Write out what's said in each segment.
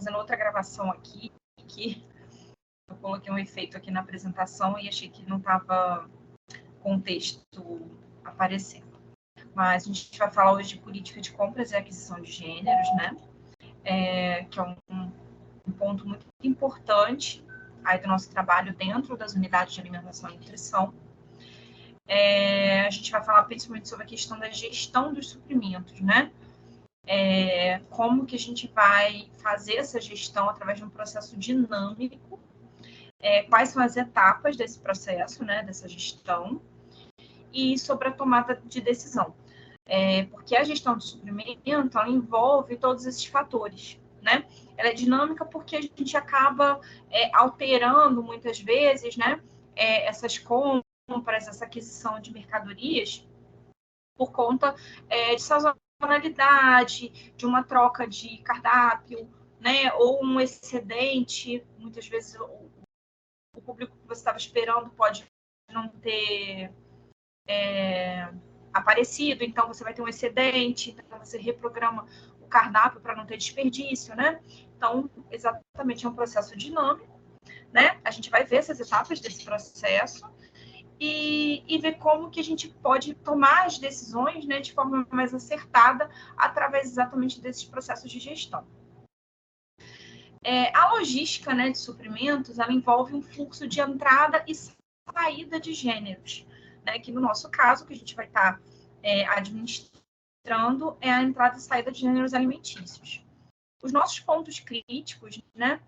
fazendo outra gravação aqui, que eu coloquei um efeito aqui na apresentação e achei que não estava com o texto aparecendo. Mas a gente vai falar hoje de política de compras e aquisição de gêneros, né? Que é um ponto muito importante aí do nosso trabalho dentro das unidades de alimentação e nutrição. A gente vai falar principalmente sobre a questão da gestão dos suprimentos, né? Como que a gente vai fazer essa gestão através de um processo dinâmico, quais são as etapas desse processo, né, dessa gestão, e sobre a tomada de decisão. Porque a gestão de suprimento, ela envolve todos esses fatores, né? Ela é dinâmica porque a gente acaba alterando muitas vezes, né, essas compras, essa aquisição de mercadorias por conta de sazonalidade, de uma troca de cardápio, né, ou um excedente. Muitas vezes o público que você estava esperando pode não ter aparecido, então você vai ter um excedente, então você reprograma o cardápio para não ter desperdício, né? Então, exatamente, é um processo dinâmico, né? A gente vai ver essas etapas desse processo e ver como que a gente pode tomar as decisões, né, de forma mais acertada através exatamente desses processos de gestão. A logística, né, de suprimentos, ela envolve um fluxo de entrada e saída de gêneros, né, que no nosso caso, que a gente vai estar administrando, é a entrada e saída de gêneros alimentícios. Os nossos pontos críticos, né,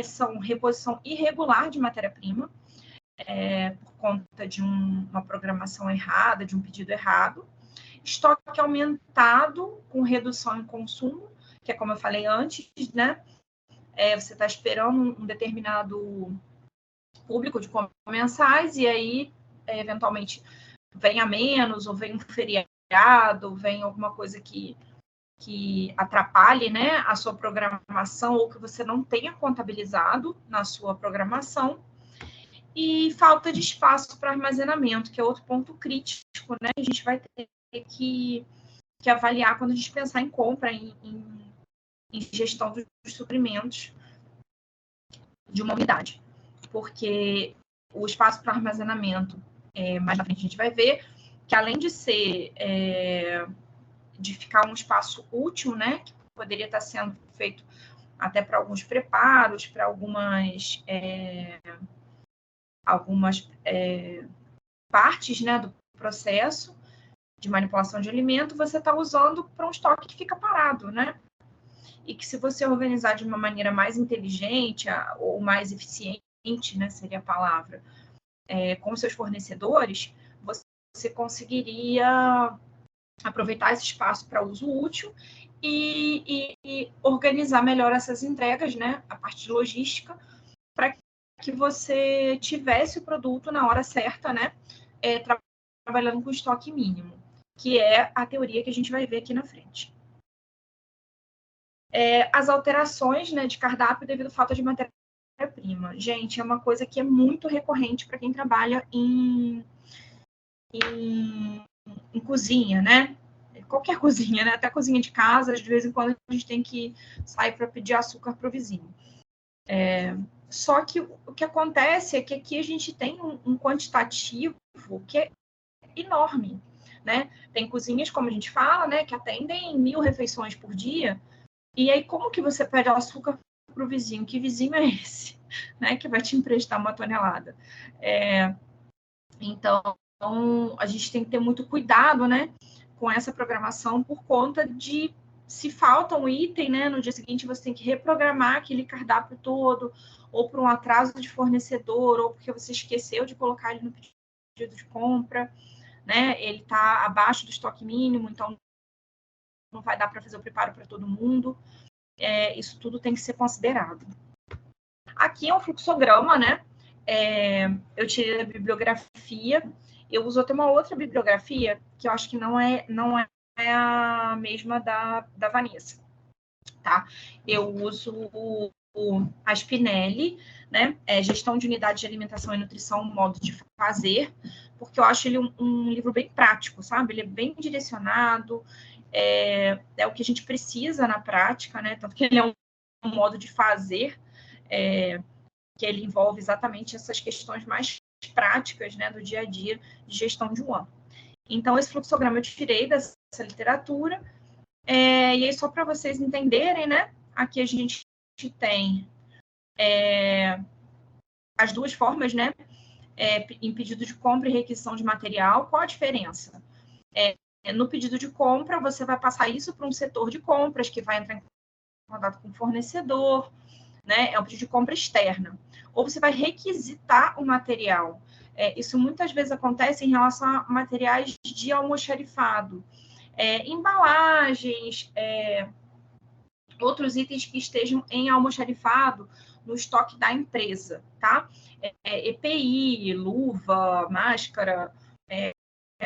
são reposição irregular de matéria-prima, por conta de uma programação errada, de um pedido errado, estoque aumentado com redução em consumo, que é como eu falei antes, né, você está esperando um determinado público de comensais e aí, eventualmente, vem a menos, ou vem um feriado, ou vem alguma coisa que atrapalhe, né, a sua programação, ou que você não tenha contabilizado na sua programação, e falta de espaço para armazenamento, que é outro ponto crítico, né, a gente vai ter que avaliar quando a gente pensar em compra, em gestão dos suprimentos de uma unidade, porque o espaço para armazenamento, mais na frente a gente vai ver, que além de ser, de ficar um espaço útil, né, que poderia estar sendo feito até para alguns preparos, para algumas partes, né, do processo de manipulação de alimento, você está usando para um estoque que fica parado, né? E que se você organizar de uma maneira mais inteligente ou mais eficiente, né, seria a palavra, com seus fornecedores, você conseguiria aproveitar esse espaço para uso útil e organizar melhor essas entregas, né, a parte de logística, para que você tivesse o produto na hora certa, né, trabalhando com estoque mínimo, que é a teoria que a gente vai ver aqui na frente. As alterações, né, de cardápio devido à falta de matéria-prima. Gente, é uma coisa que é muito recorrente para quem trabalha em cozinha, né? Qualquer cozinha, né? Até cozinha de casa, de vez em quando a gente tem que sair para pedir açúcar para o vizinho. Só que o que acontece é que aqui a gente tem um quantitativo que é enorme, né? Tem cozinhas, como a gente fala, né, que atendem 1000 refeições por dia. E aí, como que você pede açúcar para o vizinho? Que vizinho é esse, né, que vai te emprestar uma tonelada? Então, a gente tem que ter muito cuidado, né, com essa programação por conta de, se falta um item, né, no dia seguinte você tem que reprogramar aquele cardápio todo, ou por um atraso de fornecedor, ou porque você esqueceu de colocar ele no pedido de compra, né, ele está abaixo do estoque mínimo, então não vai dar para fazer o preparo para todo mundo. Isso tudo tem que ser considerado. Aqui é um fluxograma, né? Eu tirei da bibliografia. Eu uso até uma outra bibliografia, que eu acho que não é a mesma da Vanessa, tá? Eu uso a Spinelli, né? Gestão de Unidade de Alimentação e Nutrição, Modo de Fazer, porque eu acho ele um livro bem prático, sabe? Ele é bem direcionado, é o que a gente precisa na prática, né? Tanto que ele é modo de fazer que ele envolve exatamente essas questões mais práticas, né, do dia a dia de gestão de um ano. Então, esse fluxograma eu tirei dessa literatura, e aí só para vocês entenderem, né, aqui a gente tem as duas formas, né, em pedido de compra e requisição de material. Qual a diferença? No pedido de compra, você vai passar isso para um setor de compras, que vai entrar em contato com o fornecedor, né? É um pedido de compra externa. Ou você vai requisitar o material. Isso muitas vezes acontece em relação a materiais de almoxarifado. Embalagens, outros itens que estejam em almoxarifado no estoque da empresa, tá? EPI, luva, máscara,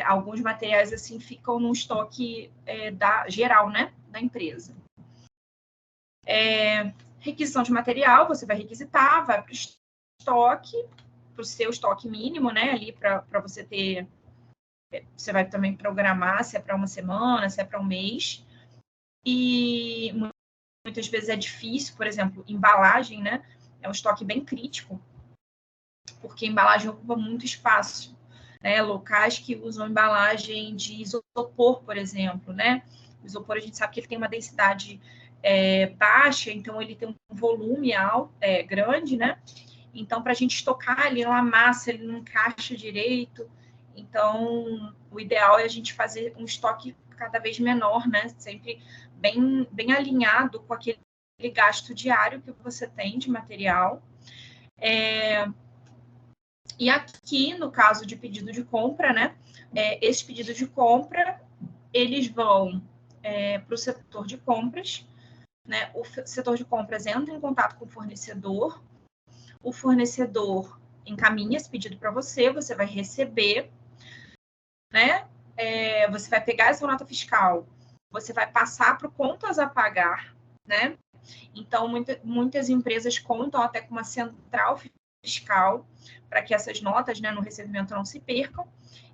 alguns materiais assim ficam no estoque geral, né, da empresa. Requisição de material, você vai requisitar, vai para o estoque, para o seu estoque mínimo, né, ali para você ter, você vai também programar se é para uma semana, se é para um mês, e muitas vezes é difícil, por exemplo, embalagem, né, é um estoque bem crítico, porque a embalagem ocupa muito espaço, né, locais que usam embalagem de isopor, por exemplo, né, o isopor a gente sabe que ele tem uma densidade baixa, então ele tem um volume alto, grande, né? Então, para a gente estocar ali uma massa, ele não encaixa direito. Então, o ideal é a gente fazer um estoque cada vez menor, né? Sempre bem alinhado com aquele gasto diário que você tem de material. E aqui, no caso de pedido de compra, né? Esses pedidos de compra, eles vão para o setor de compras, né? O setor de compras entra em contato com o fornecedor encaminha esse pedido para você, você vai receber, né? Você vai pegar essa nota fiscal, você vai passar para o contas a pagar, né? Então, muitas empresas contam até com uma central fiscal para que essas notas, né, no recebimento não se percam.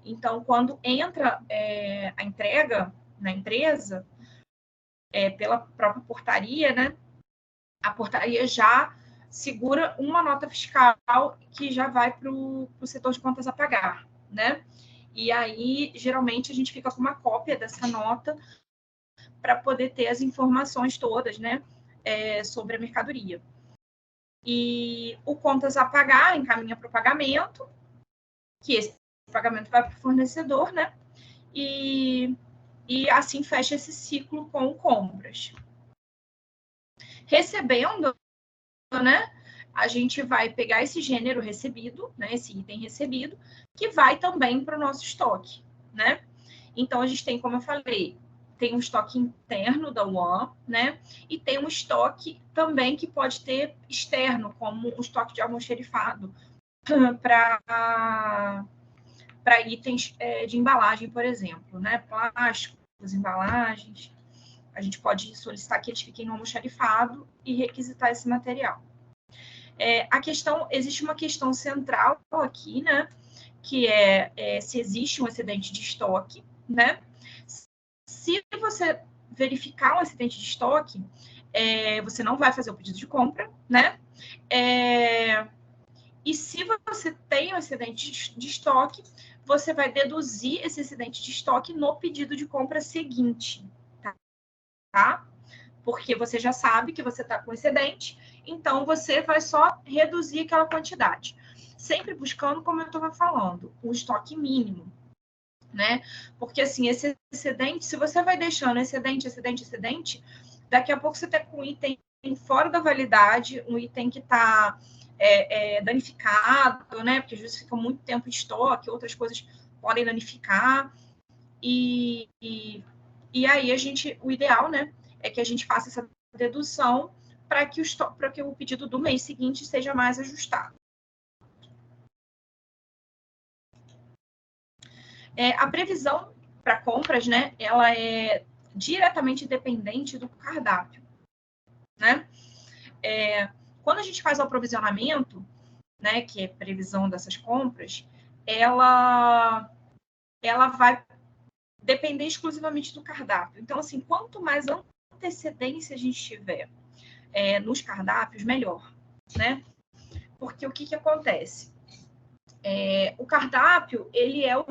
Então, quando entra a entrega na empresa, pela própria portaria, né? A portaria já segura uma nota fiscal que já vai para o setor de contas a pagar, né? E aí, geralmente, a gente fica com uma cópia dessa nota para poder ter as informações todas, né? Sobre a mercadoria. E o contas a pagar encaminha para o pagamento, que esse pagamento vai para o fornecedor, né? E assim fecha esse ciclo com compras. Recebendo, né? A gente vai pegar esse gênero recebido, né? Esse item recebido, que vai também para o nosso estoque, né? Então, a gente tem, como eu falei, tem um estoque interno da UAN, né? E tem um estoque também que pode ter externo, como um estoque de almoxarifado para itens de embalagem, por exemplo, né? Plásticos, embalagens. A gente pode solicitar que eles fiquem no almoxarifado e requisitar esse material. Existe uma questão central aqui, né? Que se existe um excedente de estoque, né? Se você verificar um excedente de estoque, você não vai fazer o pedido de compra, né? E se você tem um excedente de estoque, você vai deduzir esse excedente de estoque no pedido de compra seguinte, tá? Porque você já sabe que você está com excedente, então você vai só reduzir aquela quantidade. Sempre buscando, como eu estava falando, um estoque mínimo, né? Porque, assim, esse excedente, se você vai deixando excedente, daqui a pouco você está com um item fora da validade, um item que está danificado, né? Porque às vezes fica muito tempo em estoque, outras coisas podem danificar. E aí o ideal, né, é que a gente faça essa dedução para que o pedido do mês seguinte seja mais ajustado. A previsão para compras, né, ela é diretamente dependente do cardápio, né? Quando a gente faz o aprovisionamento, né, que é previsão dessas compras, ela vai depender exclusivamente do cardápio. Então, assim, quanto mais antecedência a gente tiver nos cardápios, melhor, né? Porque o que acontece? O cardápio, ele é o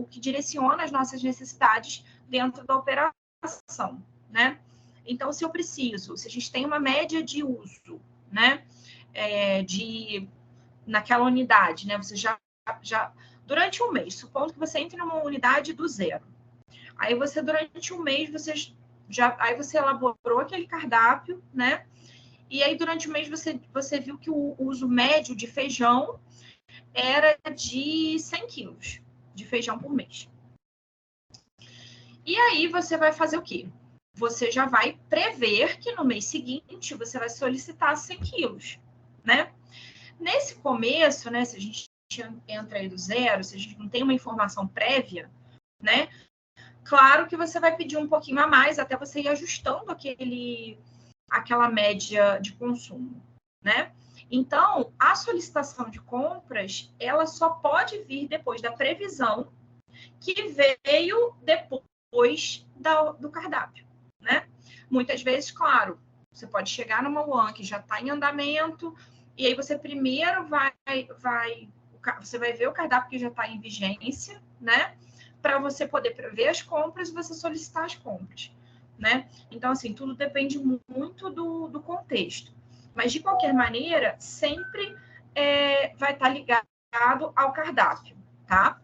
que direciona as nossas necessidades dentro da operação, né? Então, se a gente tem uma média de uso, né? Naquela unidade, né? Você já durante um mês, supondo que você entre numa unidade do 0. Aí você, durante um mês, aí você elaborou aquele cardápio, né? E aí, durante o mês, você viu que o uso médio de feijão era de 100 quilos de feijão por mês. E aí, você vai fazer o quê? Você já vai prever que no mês seguinte, você vai solicitar 100 quilos, né? Nesse começo, né, se a gente entra aí do 0, se a gente não tem uma informação prévia, né? Claro que você vai pedir um pouquinho a mais até você ir ajustando aquela média de consumo, né? Então, a solicitação de compras, ela só pode vir depois da previsão que veio depois do cardápio, né? Muitas vezes, claro, você pode chegar numa UAN que já está em andamento, e aí você primeiro você vai ver o cardápio que já está em vigência, né? Para você poder prever as compras e você solicitar as compras, né? Então, assim, tudo depende muito do contexto. Mas, de qualquer maneira, sempre vai estar ligado ao cardápio, tá?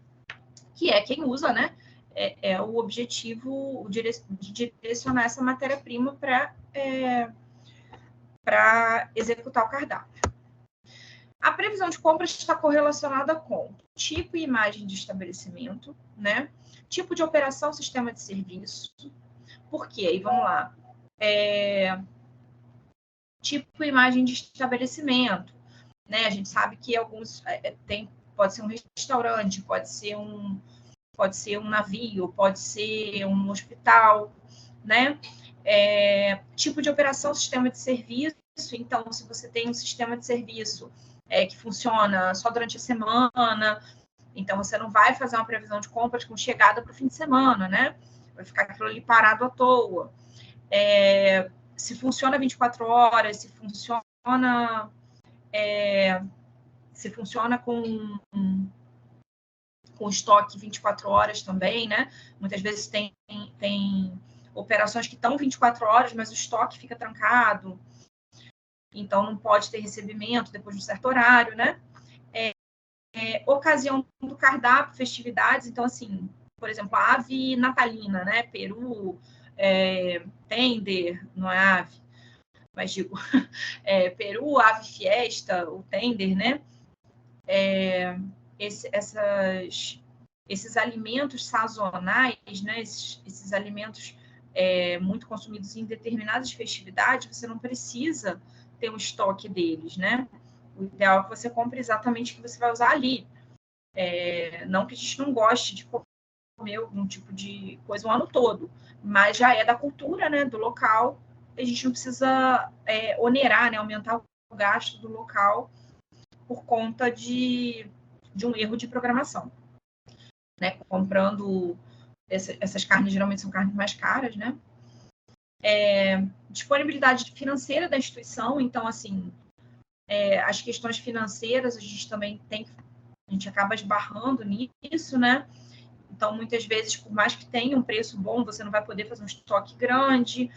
Que é quem usa, né? É o objetivo de direcionar essa matéria-prima para executar o cardápio. A previsão de compras está correlacionada com tipo e imagem de estabelecimento, né? Tipo de operação, sistema de serviço. Por quê? Aí vamos lá. Tipo e imagem de estabelecimento, né? A gente sabe que alguns pode ser um restaurante, pode ser um navio, pode ser um hospital, né? Tipo de operação, sistema de serviço. Então, se você tem um sistema de serviço que funciona só durante a semana, então você não vai fazer uma previsão de compras com chegada para o fim de semana, né? Vai ficar aquilo ali parado à toa. Se funciona 24 horas, se funciona com estoque 24 horas também, né? Muitas vezes tem operações que estão 24 horas, mas o estoque fica trancado. Então, não pode ter recebimento depois de um certo horário, né? Ocasião do cardápio, festividades. Então, assim, por exemplo, a ave natalina, né? Peru, tender, não é ave, mas digo, Peru, ave fiesta, o tender, né? Esses alimentos sazonais, né? Esses alimentos muito consumidos em determinadas festividades, você não precisa ter um estoque deles, né? O ideal é que você compre exatamente o que você vai usar ali. Não que a gente não goste de comer algum tipo de coisa o ano todo, mas já é da cultura, né, do local. A gente não precisa onerar, né, aumentar o gasto do local por conta de um erro de programação, né? Comprando essas carnes, geralmente são carnes mais caras, né? Disponibilidade financeira da instituição, então, assim, as questões financeiras, a gente acaba esbarrando nisso, né? Então, muitas vezes, por mais que tenha um preço bom, você não vai poder fazer um estoque grande,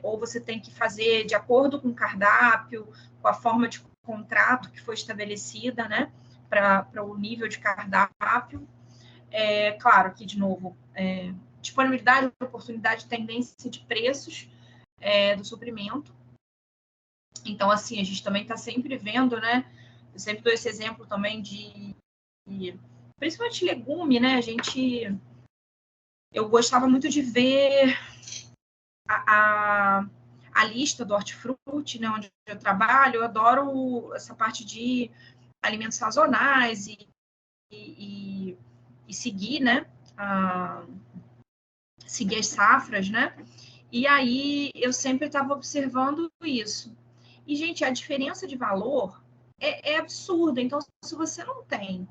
ou você tem que fazer de acordo com o cardápio, com a forma de contrato que foi estabelecida, né? Para o nível de cardápio. Claro que, de novo, disponibilidade, oportunidade, tendência de preços do suprimento. Então, assim, a gente também está sempre vendo, né? Eu sempre dou esse exemplo também de principalmente legume, né? Eu gostava muito de ver a lista do Hortifruti, né? Onde eu trabalho. Eu adoro essa parte de alimentos sazonais e seguir, né? Seguir as safras, né? E aí eu sempre estava observando isso. E, gente, a diferença de valor é absurda. Então, se você não tem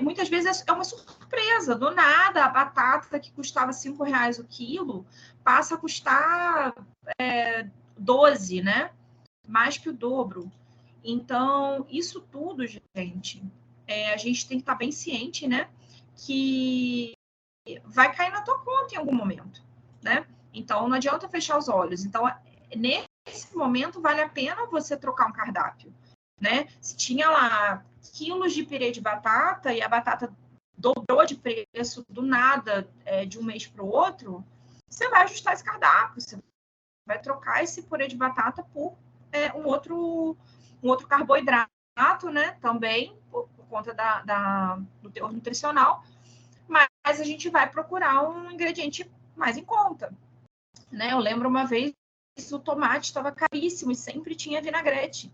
muitas vezes é uma surpresa. Do nada, a batata que custava R$5 o quilo passa a custar 12, né? Mais que o dobro. Então, isso tudo, gente, a gente tem que estar bem ciente, né? Que vai cair na tua conta em algum momento, né? Então, não adianta fechar os olhos. Então, nesse momento, vale a pena você trocar um cardápio, né? Se tinha lá quilos de purê de batata e a batata dobrou de preço do nada, de um mês para o outro, você vai ajustar esse cardápio, você vai trocar esse purê de batata por um outro carboidrato, né? Também, por conta do teor nutricional, mas a gente vai procurar um ingrediente mais em conta, né? Eu lembro uma vez o tomate estava caríssimo e sempre tinha vinagrete.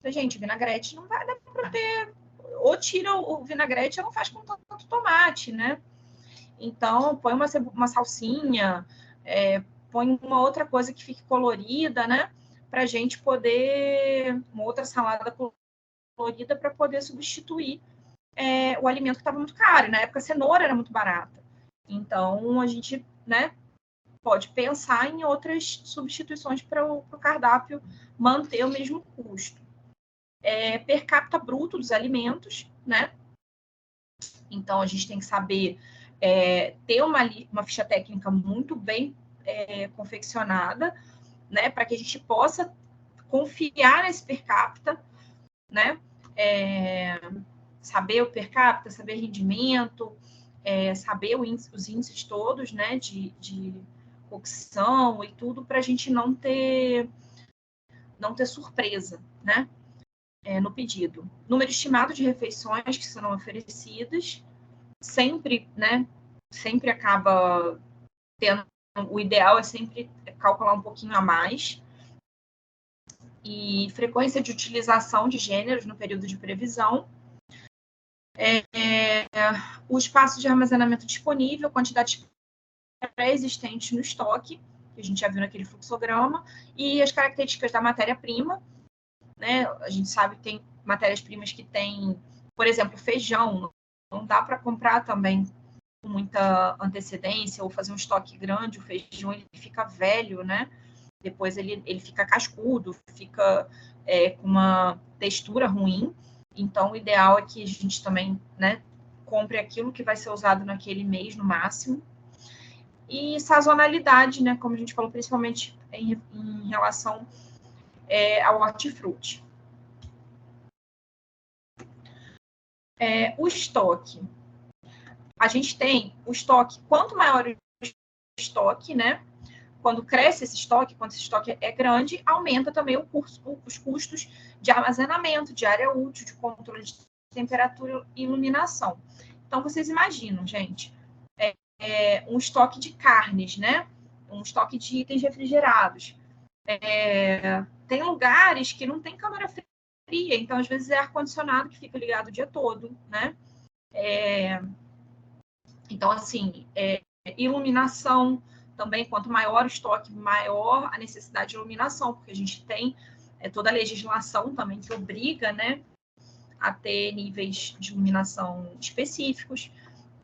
Gente, vinagrete não vai dar para ter, ou tira o vinagrete ou não faz com tanto tomate, né? Então, põe uma salsinha, põe uma outra coisa que fique colorida, né? Para a gente poder, uma outra salada colorida para poder substituir o alimento que estava muito caro. E na época, a cenoura era muito barata. Então, a gente, né, pode pensar em outras substituições para o cardápio manter o mesmo custo. Per capita bruto dos alimentos, né? Então, a gente tem que saber ter uma ficha técnica muito bem confeccionada, né? Para que a gente possa confiar nesse per capita, né? Saber o per capita, saber rendimento, saber os índices todos, né? De cocção e tudo, para a gente não ter surpresa, né? No pedido. Número estimado de refeições que serão oferecidas, sempre, né? Sempre acaba tendo. O ideal é sempre calcular um pouquinho a mais. E frequência de utilização de gêneros no período de previsão. O espaço de armazenamento disponível, quantidade pré-existente no estoque, que a gente já viu naquele fluxograma, e as características da matéria-prima, né? A gente sabe que tem matérias-primas que tem, por exemplo, feijão, não dá para comprar também com muita antecedência ou fazer um estoque grande, o feijão ele fica velho, né? Depois ele fica cascudo, fica com uma textura ruim. Então, o ideal é que a gente também, né, compre aquilo que vai ser usado naquele mês no máximo. E sazonalidade, né, como a gente falou, principalmente em relação ao hortifruti. O estoque. A gente tem o estoque, quanto maior o estoque, né? Quando cresce esse estoque, quando esse estoque é grande, aumenta também os custos de armazenamento, de área útil, de controle de temperatura e iluminação. Então, vocês imaginam, gente, um estoque de carnes, né? Um estoque de itens refrigerados. Tem lugares que não tem câmara fria, então, às vezes, é ar-condicionado que fica ligado o dia todo, né? Então, assim, iluminação também, quanto maior o estoque, maior a necessidade de iluminação, porque a gente tem toda a legislação também que obriga, né, a ter níveis de iluminação específicos,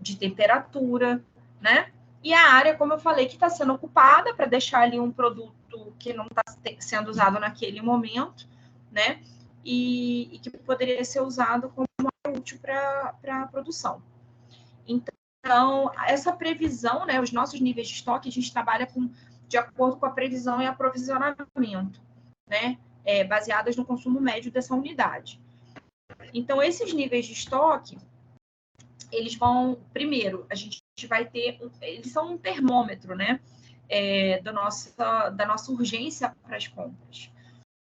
de temperatura, né? E a área, como eu falei, que está sendo ocupada para deixar ali um produto que não está sendo usado naquele momento, né? E que poderia ser usado como área útil para a produção. Então, essa previsão, né, os nossos níveis de estoque, a gente trabalha de acordo com a previsão e aprovisionamento, né, baseadas no consumo médio dessa unidade. Então, esses níveis de estoque, eles vão, primeiro, a gente vai ter, eles são um termômetro, né, da nossa urgência para as compras.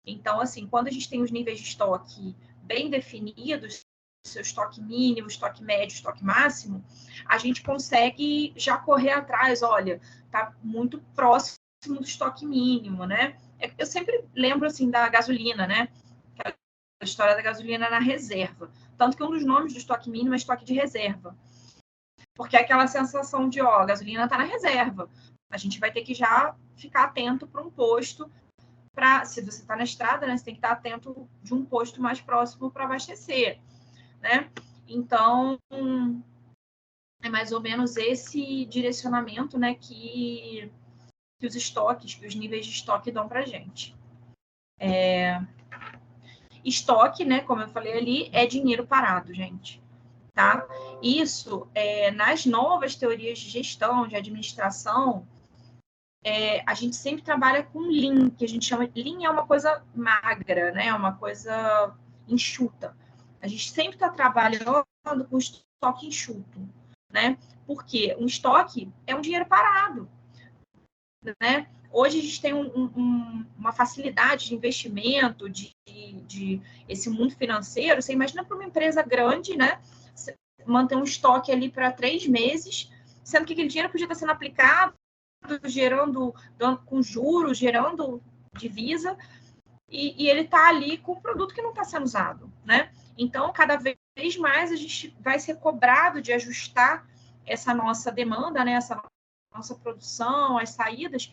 Então, assim, quando a gente tem os níveis de estoque bem definidos, seu estoque mínimo, estoque médio, estoque máximo, a gente consegue já correr atrás, olha, tá muito próximo do estoque mínimo, né? Eu sempre lembro, assim, da gasolina, né? A história da gasolina na reserva. Tanto que um dos nomes do estoque mínimo é estoque de reserva. Porque é aquela sensação de, a gasolina tá na reserva. A gente vai ter que já ficar atento para um posto, se você está na estrada, né? Você tem que estar atento de um posto mais próximo para abastecer, né? Então, é mais ou menos esse direcionamento, né, que os estoques, que os níveis de estoque dão para a gente. Estoque, né, como eu falei ali, é dinheiro parado, gente. Tá? Isso, nas novas teorias de gestão, de administração, a gente sempre trabalha com Lean, que a gente chama de Lean, é uma coisa magra, né? É uma coisa enxuta. A gente sempre está trabalhando com estoque enxuto, né? Porque um estoque é um dinheiro parado, né? Hoje a gente tem uma facilidade de investimento, de esse mundo financeiro. Você imagina para uma empresa grande, né? Manter um estoque ali para 3 meses, sendo que aquele dinheiro podia estar sendo aplicado, gerando com juros, gerando divisa, e ele está ali com um produto que não está sendo usado, né? Então, cada vez mais a gente vai ser cobrado de ajustar essa nossa demanda, né? Essa nossa produção, as saídas,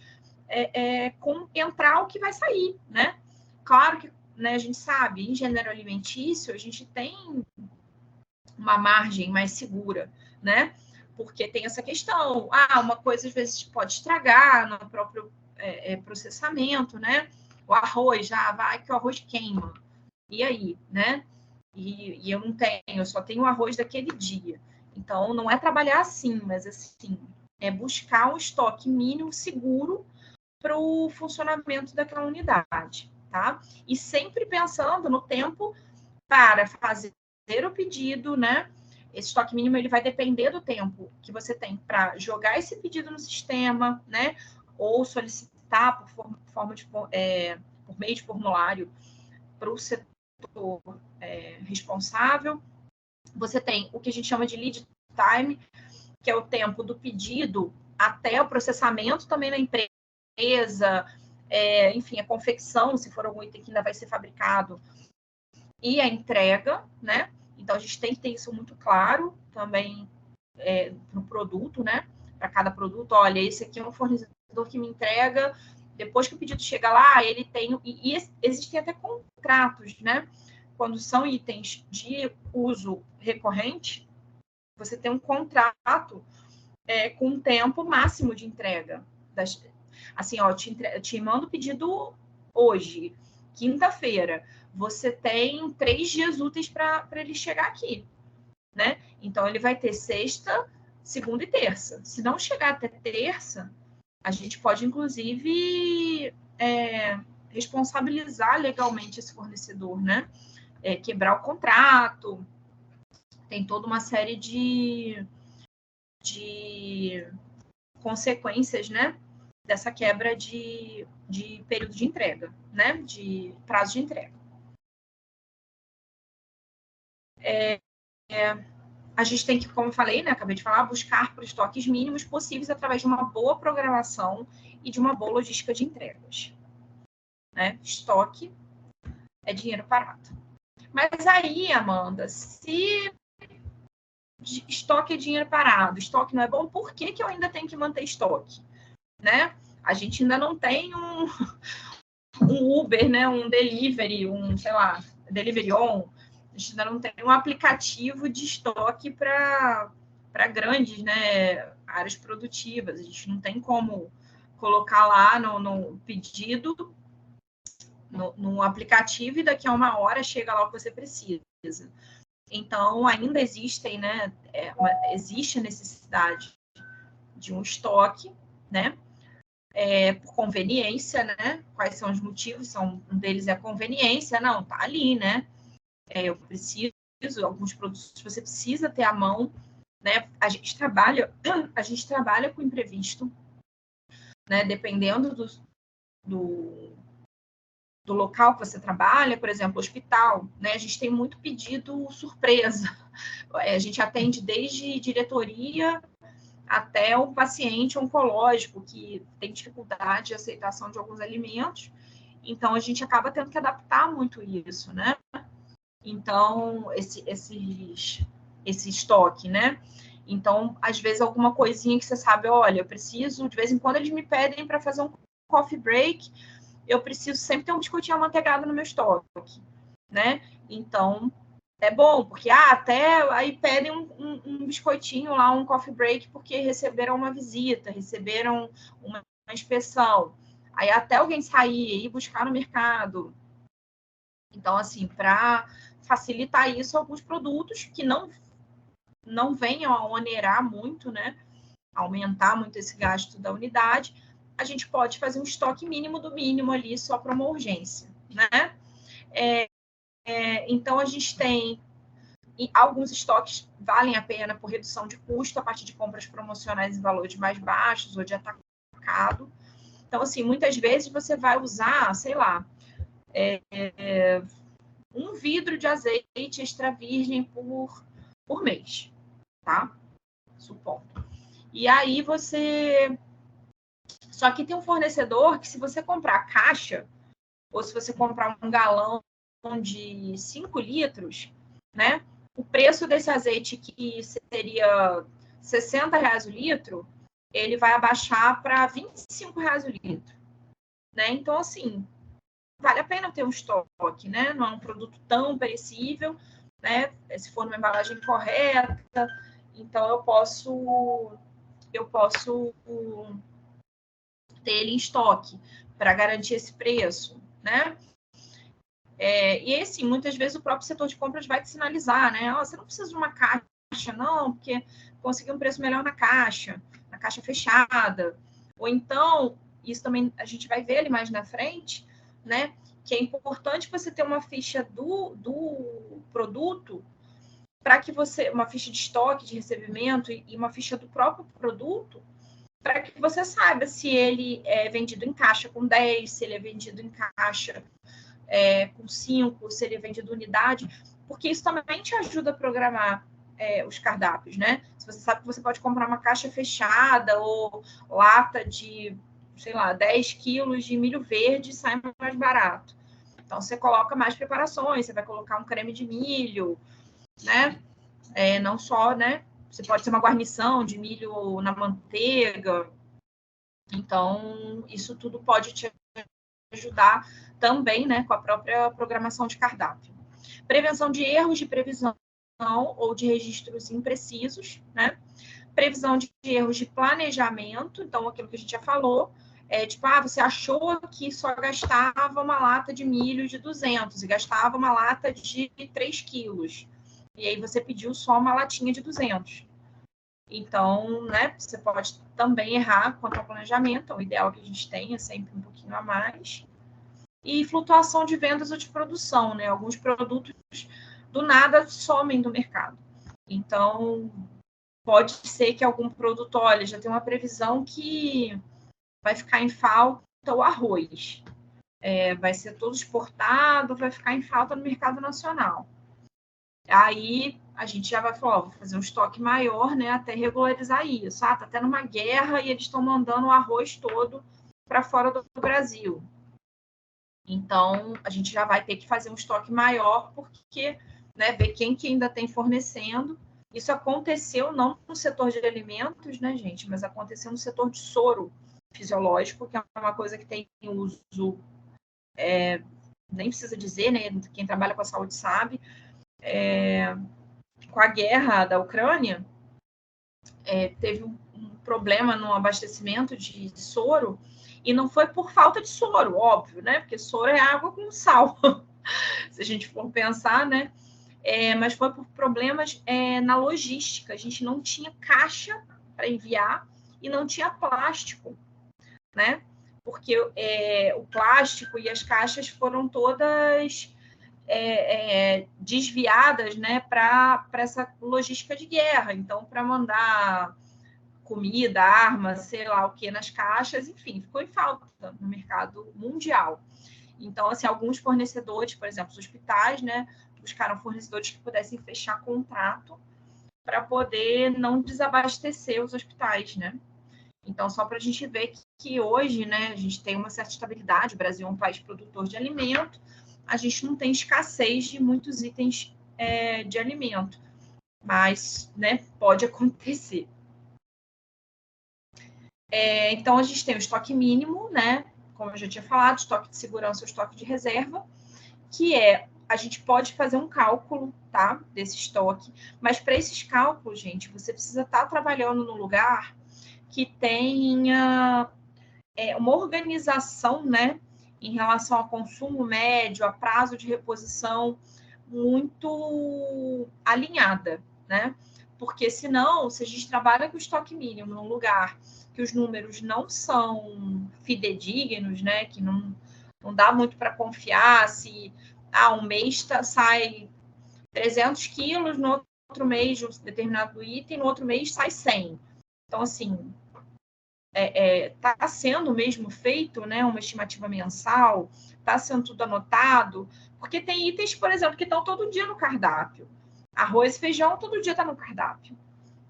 com entrar o que vai sair, né? Claro que, né, a gente sabe, em gênero alimentício, a gente tem uma margem mais segura, né? Porque tem essa questão, uma coisa às vezes pode estragar no próprio processamento, né? O arroz, já vai que o arroz queima. E aí, né? E eu não tenho, eu só tenho o arroz daquele dia. Então, não é trabalhar assim, mas assim, é buscar um estoque mínimo seguro para o funcionamento daquela unidade, tá? E sempre pensando no tempo para fazer o pedido, né? Esse estoque mínimo ele vai depender do tempo que você tem para jogar esse pedido no sistema, né? Ou solicitar por meio de formulário para o setor responsável. Você tem o que a gente chama de lead time, que é o tempo do pedido até o processamento também na empresa, enfim, a confecção, se for algum item que ainda vai ser fabricado, e a entrega, né? Então, a gente tem que ter isso muito claro também no produto, né? Para cada produto, olha, esse aqui é um fornecedor que me entrega, depois que o pedido chega lá, ele tem... E existem até contratos, né? Quando são itens de uso recorrente, você tem um contrato com um tempo máximo de entrega. Assim, ó, te mando o pedido hoje, quinta-feira. Você tem 3 dias úteis para ele chegar aqui, né? Então, ele vai ter sexta, segunda e terça. Se não chegar até terça, a gente pode, inclusive, responsabilizar legalmente esse fornecedor, né? Quebrar o contrato. Tem toda uma série de consequências, né? Dessa quebra de período de entrega, né? De prazo de entrega. A gente tem que, como eu falei, né? Acabei de falar, buscar por estoques mínimos possíveis através de uma boa programação e de uma boa logística de entregas. Né? Estoque é dinheiro parado. Mas aí, Amanda, se estoque é dinheiro parado, estoque não é bom, por que eu ainda tenho que manter estoque? Né? A gente ainda não tem um Uber, né? Um delivery, sei lá, delivery on. A gente ainda não tem um aplicativo de estoque para grandes, né, áreas produtivas. A gente não tem como colocar lá no pedido, no aplicativo, e daqui a 1 hora chega lá o que você precisa. Então, ainda existem, né, existe a necessidade de um estoque, né, por conveniência, né? Quais são os motivos? Um deles é a conveniência. Não, tá ali, né? Eu preciso, alguns produtos você precisa ter à mão, né? A gente trabalha com imprevisto, né? Dependendo do local que você trabalha, por exemplo, hospital, né? A gente tem muito pedido surpresa. A gente atende desde diretoria até o paciente oncológico, que tem dificuldade de aceitação de alguns alimentos. Então, a gente acaba tendo que adaptar muito isso, né? Então, esse estoque, né? Então, às vezes, alguma coisinha que você sabe, olha, eu preciso, de vez em quando eles me pedem para fazer um coffee break, eu preciso sempre ter um biscoitinho amanteigado no meu estoque, né? Então, é bom, porque até aí pedem um biscoitinho lá, um coffee break, porque receberam uma visita, receberam uma inspeção. Aí até alguém sair e buscar no mercado. Então, assim, para facilitar isso, alguns produtos que não venham a onerar muito, né? Aumentar muito esse gasto da unidade, a gente pode fazer um estoque mínimo do mínimo ali, só para uma urgência, né? Então, a gente tem alguns estoques valem a pena por redução de custo a partir de compras promocionais em valores mais baixos ou de atacado. Então, assim, muitas vezes você vai usar, sei lá, um vidro de azeite extra virgem por mês, tá? Supondo. E aí você... Só que tem um fornecedor que, se você comprar caixa, ou se você comprar um galão de 5 litros, né? O preço desse azeite, que seria R$60 o litro, ele vai abaixar para R$25 o litro, né? Então, assim, vale a pena ter um estoque, né? Não é um produto tão perecível, né? Se for numa embalagem correta, então eu posso ter ele em estoque para garantir esse preço, né? E assim, muitas vezes o próprio setor de compras vai te sinalizar, né? Oh, você não precisa de uma caixa, não, porque conseguir um preço melhor na caixa fechada. Ou então, isso também a gente vai ver ali mais na frente, né? Que é importante você ter uma ficha do produto para que você, uma ficha de estoque, de recebimento e uma ficha do próprio produto, para que você saiba se ele é vendido em caixa com 10, se ele é vendido em caixa com 5, se ele é vendido unidade, porque isso também te ajuda a programar os cardápios, né? Se você sabe que você pode comprar uma caixa fechada ou lata de, sei lá, 10 quilos de milho verde, sai mais barato. Então, você coloca mais preparações, você vai colocar um creme de milho, né? Não só, né? Você pode ser uma guarnição de milho na manteiga. Então, isso tudo pode te ajudar também, né, com a própria programação de cardápio. Prevenção de erros de previsão ou de registros imprecisos, né? Previsão de erros de planejamento, então aquilo que a gente já falou, tipo, você achou que só gastava uma lata de milho de 200 e gastava uma lata de 3 quilos. E aí você pediu só uma latinha de 200. Então, né, você pode também errar quanto ao planejamento, o ideal que a gente tenha sempre um pouquinho a mais. E flutuação de vendas ou de produção, né? Alguns produtos do nada somem do mercado. Então, pode ser que algum produto, olha, já tem uma previsão que vai ficar em falta o arroz. Vai ser todo exportado, vai ficar em falta no mercado nacional. Aí a gente já vai falar, vou fazer um estoque maior, né, até regularizar isso. Tá tendo uma guerra e eles estão mandando o arroz todo para fora do Brasil. Então, a gente já vai ter que fazer um estoque maior, porque, né, ver quem que ainda tem fornecendo. Isso aconteceu não no setor de alimentos, né, gente, mas aconteceu no setor de soro fisiológico, que é uma coisa que tem uso, nem precisa dizer, né, quem trabalha com a saúde sabe. Com a guerra da Ucrânia, teve um problema no abastecimento de soro, e não foi por falta de soro, óbvio, né? Porque soro é água com sal, se a gente for pensar, né? Mas foi por problemas na logística. A gente não tinha caixa para enviar e não tinha plástico, né? Porque o plástico e as caixas foram todas desviadas, né, para essa logística de guerra. Então, para mandar comida, arma, sei lá o que nas caixas, enfim, ficou em falta no mercado mundial. Então, assim, alguns fornecedores, por exemplo, os hospitais, né, buscaram fornecedores que pudessem fechar contrato para poder não desabastecer os hospitais, né? Então, só para a gente ver que hoje, né, a gente tem uma certa estabilidade, o Brasil é um país produtor de alimento, a gente não tem escassez de muitos itens de alimento, mas, né, pode acontecer. Então, a gente tem o estoque mínimo, né, como eu já tinha falado, estoque de segurança, o estoque de reserva, que é a gente pode fazer um cálculo, tá, desse estoque, mas para esses cálculos, gente, você precisa estar trabalhando num lugar que tenha uma organização, né, em relação ao consumo médio, a prazo de reposição muito alinhada, né? Porque senão, se a gente trabalha com estoque mínimo num lugar que os números não são fidedignos, né, que não dá muito para confiar, se um mês sai 300 quilos, no outro mês de um determinado item, no outro mês sai 100. Então, assim, está sendo mesmo feito, né, uma estimativa mensal, está sendo tudo anotado, porque tem itens, por exemplo, que estão todo dia no cardápio. Arroz e feijão todo dia está no cardápio,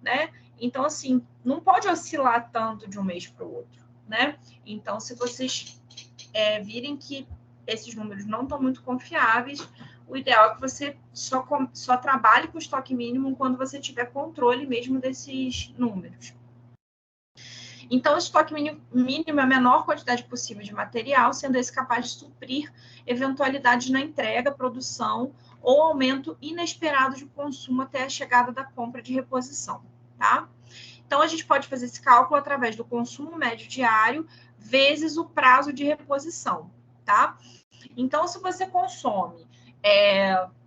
né? Então, assim, não pode oscilar tanto de um mês para o outro, né? Então, se vocês virem que esses números não estão muito confiáveis, o ideal é que você só trabalhe com estoque mínimo quando você tiver controle mesmo desses números. Então, o estoque mínimo é a menor quantidade possível de material, sendo esse capaz de suprir eventualidades na entrega, produção ou aumento inesperado de consumo até a chegada da compra de reposição, tá? Então, a gente pode fazer esse cálculo através do consumo médio diário vezes o prazo de reposição, tá? Então, se você consome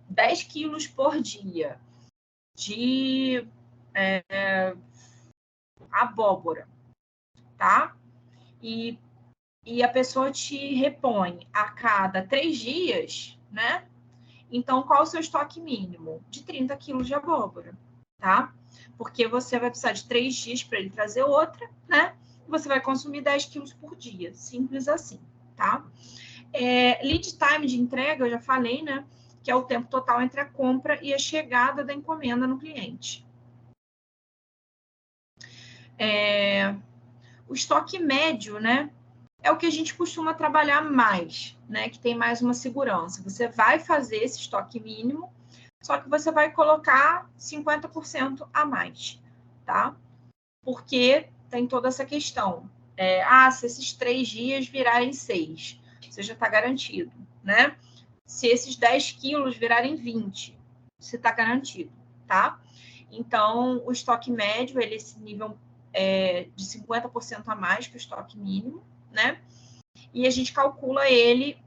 10 quilos por dia de abóbora, tá? E a pessoa te repõe a cada 3 dias, né? Então, qual o seu estoque mínimo? De 30 quilos de abóbora, tá? Porque você vai precisar de 3 dias para ele trazer outra, né? Você vai consumir 10 quilos por dia, simples assim, tá? Lead time de entrega, eu já falei, né? Que é o tempo total entre a compra e a chegada da encomenda no cliente. O estoque médio, né? É o que a gente costuma trabalhar mais, né? Que tem mais uma segurança. Você vai fazer esse estoque mínimo, só que você vai colocar 50% a mais, tá? Porque tem toda essa questão. Se esses 3 dias virarem 6, você já está garantido, né? Se esses 10 quilos virarem 20, você está garantido, tá? Então, o estoque médio, ele é esse nível de 50% a mais que o estoque mínimo, né? E a gente calcula ele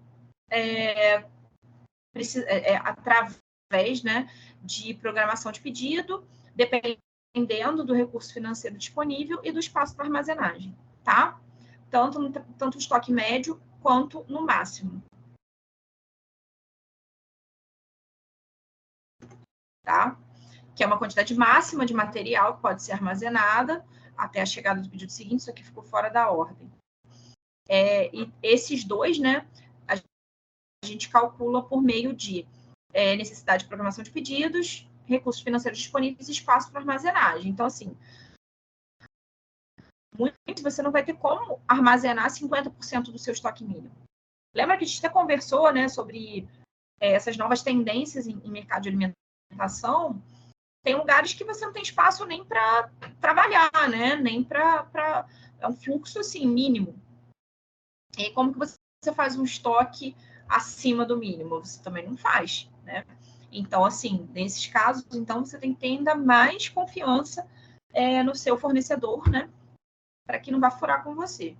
através, né, de programação de pedido, dependendo do recurso financeiro disponível e do espaço para armazenagem, tá? Tanto no estoque médio quanto no máximo. Tá? Que é uma quantidade máxima de material que pode ser armazenada até a chegada do pedido seguinte, isso aqui ficou fora da ordem. E esses dois, né, a gente calcula por meio de necessidade de programação de pedidos, recursos financeiros disponíveis e espaço para armazenagem. Então, assim, você não vai ter como armazenar 50% do seu estoque mínimo. Lembra que a gente até conversou, né, sobre essas novas tendências em mercado de alimentação? Tem lugares que você não tem espaço nem para trabalhar, né? Nem para é um fluxo assim mínimo. E como que você faz um estoque acima do mínimo? Você também não faz, né? Então, assim, nesses casos, então você tem que ter ainda mais confiança no seu fornecedor, né? Para que não vá furar com você.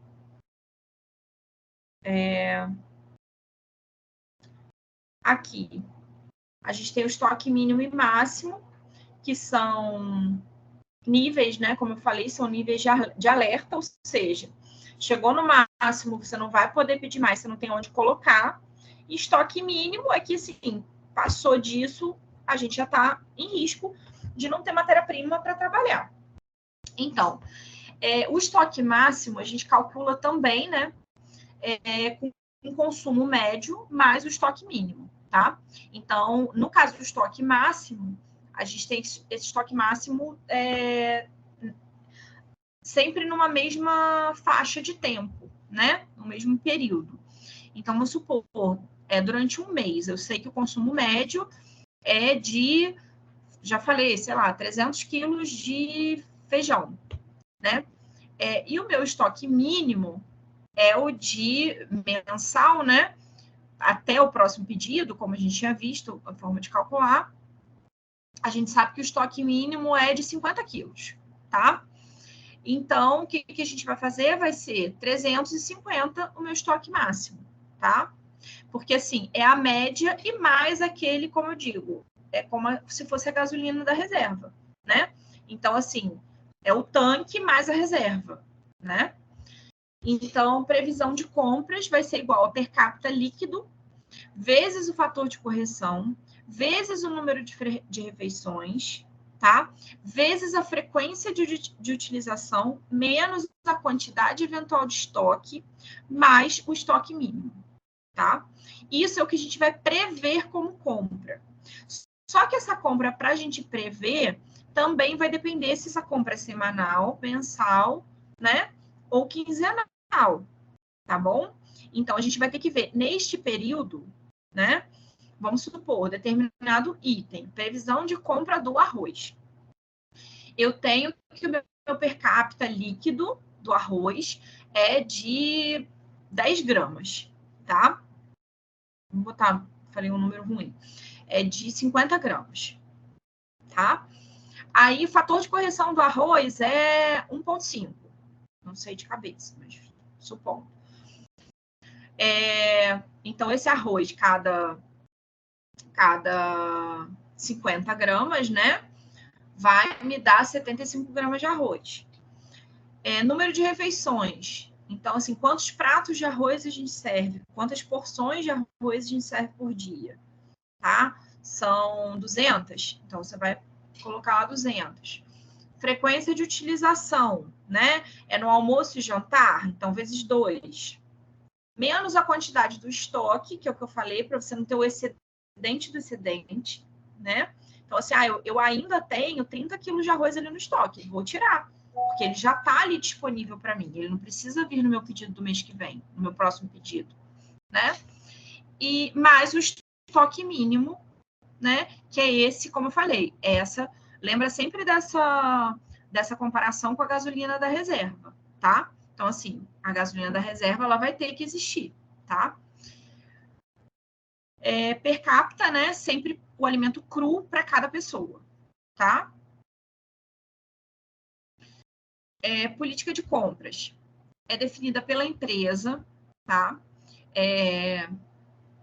Aqui, a gente tem o estoque mínimo e máximo, que são níveis, né? Como eu falei, são níveis de alerta, ou seja, chegou no máximo, você não vai poder pedir mais, você não tem onde colocar. E estoque mínimo é que, assim, passou disso, a gente já está em risco de não ter matéria-prima para trabalhar. Então, o estoque máximo a gente calcula também, né? Com consumo médio mais o estoque mínimo, tá? Então, no caso do estoque máximo, a gente tem esse estoque máximo sempre numa mesma faixa de tempo, né? No mesmo período. Então, vamos supor, durante um mês, eu sei que o consumo médio é de, já falei, sei lá, 300 quilos de feijão, né? E o meu estoque mínimo é o de mensal, né? até o próximo pedido, como a gente tinha visto, a forma de calcular, a gente sabe que o estoque mínimo é de 50 quilos, tá? Então, o que a gente vai fazer? Vai ser 350 o meu estoque máximo, tá? Porque, assim, é a média e mais aquele, como eu digo, é como se fosse a gasolina da reserva, né? Então, assim, é o tanque mais a reserva, né? Então, previsão de compras vai ser igual a per capita líquido, vezes o fator de correção, vezes o número de refeições, tá? Vezes a frequência de utilização, menos a quantidade eventual de estoque, mais o estoque mínimo, tá? Isso é o que a gente vai prever como compra. Só que essa compra, para a gente prever, também vai depender se essa compra é semanal, mensal, né? Ou quinzenal, tá bom? Então, a gente vai ter que ver, neste período, né? Vamos supor, determinado item, previsão de compra do arroz. Eu tenho que o meu per capita líquido do arroz é de 10 gramas, tá? Vou botar, falei um número ruim. É de 50 gramas, tá? Aí, o fator de correção do arroz é 1,5. Não sei de cabeça, mas supondo. Então, esse arroz, cada 50 gramas, né? Vai me dar 75 gramas de arroz. Número de refeições. Então, assim, quantos pratos de arroz a gente serve? Quantas porções de arroz a gente serve por dia? Tá? São 200. Então, você vai colocar lá 200. Frequência de utilização, né? É no almoço e jantar? Então, vezes 2. Menos a quantidade do estoque, que é o que eu falei, para você não ter o excedente do excedente, né? Então, assim, eu ainda tenho 30 quilos de arroz ali no estoque, vou tirar, porque ele já está ali disponível para mim, ele não precisa vir no meu pedido do mês que vem, no meu próximo pedido, né? E mais o estoque mínimo, né? Que é esse, como eu falei, lembra sempre dessa comparação com a gasolina da reserva, tá? Então, assim, a gasolina da reserva, ela vai ter que existir, tá? Per capita, né? Sempre o alimento cru para cada pessoa, tá? Política de compras é definida pela empresa, tá?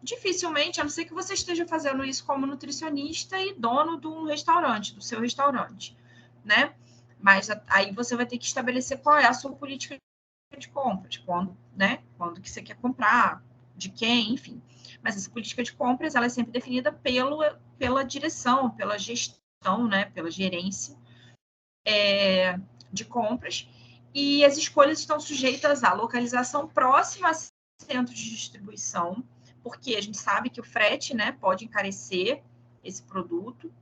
Dificilmente, a não ser que você esteja fazendo isso como nutricionista e dono de um restaurante, do seu restaurante, né? Mas aí você vai ter que estabelecer qual é a sua política de compras, quando que você quer comprar, de quem, enfim. Mas essa política de compras, ela é sempre definida pela direção, pela gestão, né, pela gerência de compras, e as escolhas estão sujeitas à localização próxima a centro de distribuição, porque a gente sabe que o frete, né, pode encarecer esse produto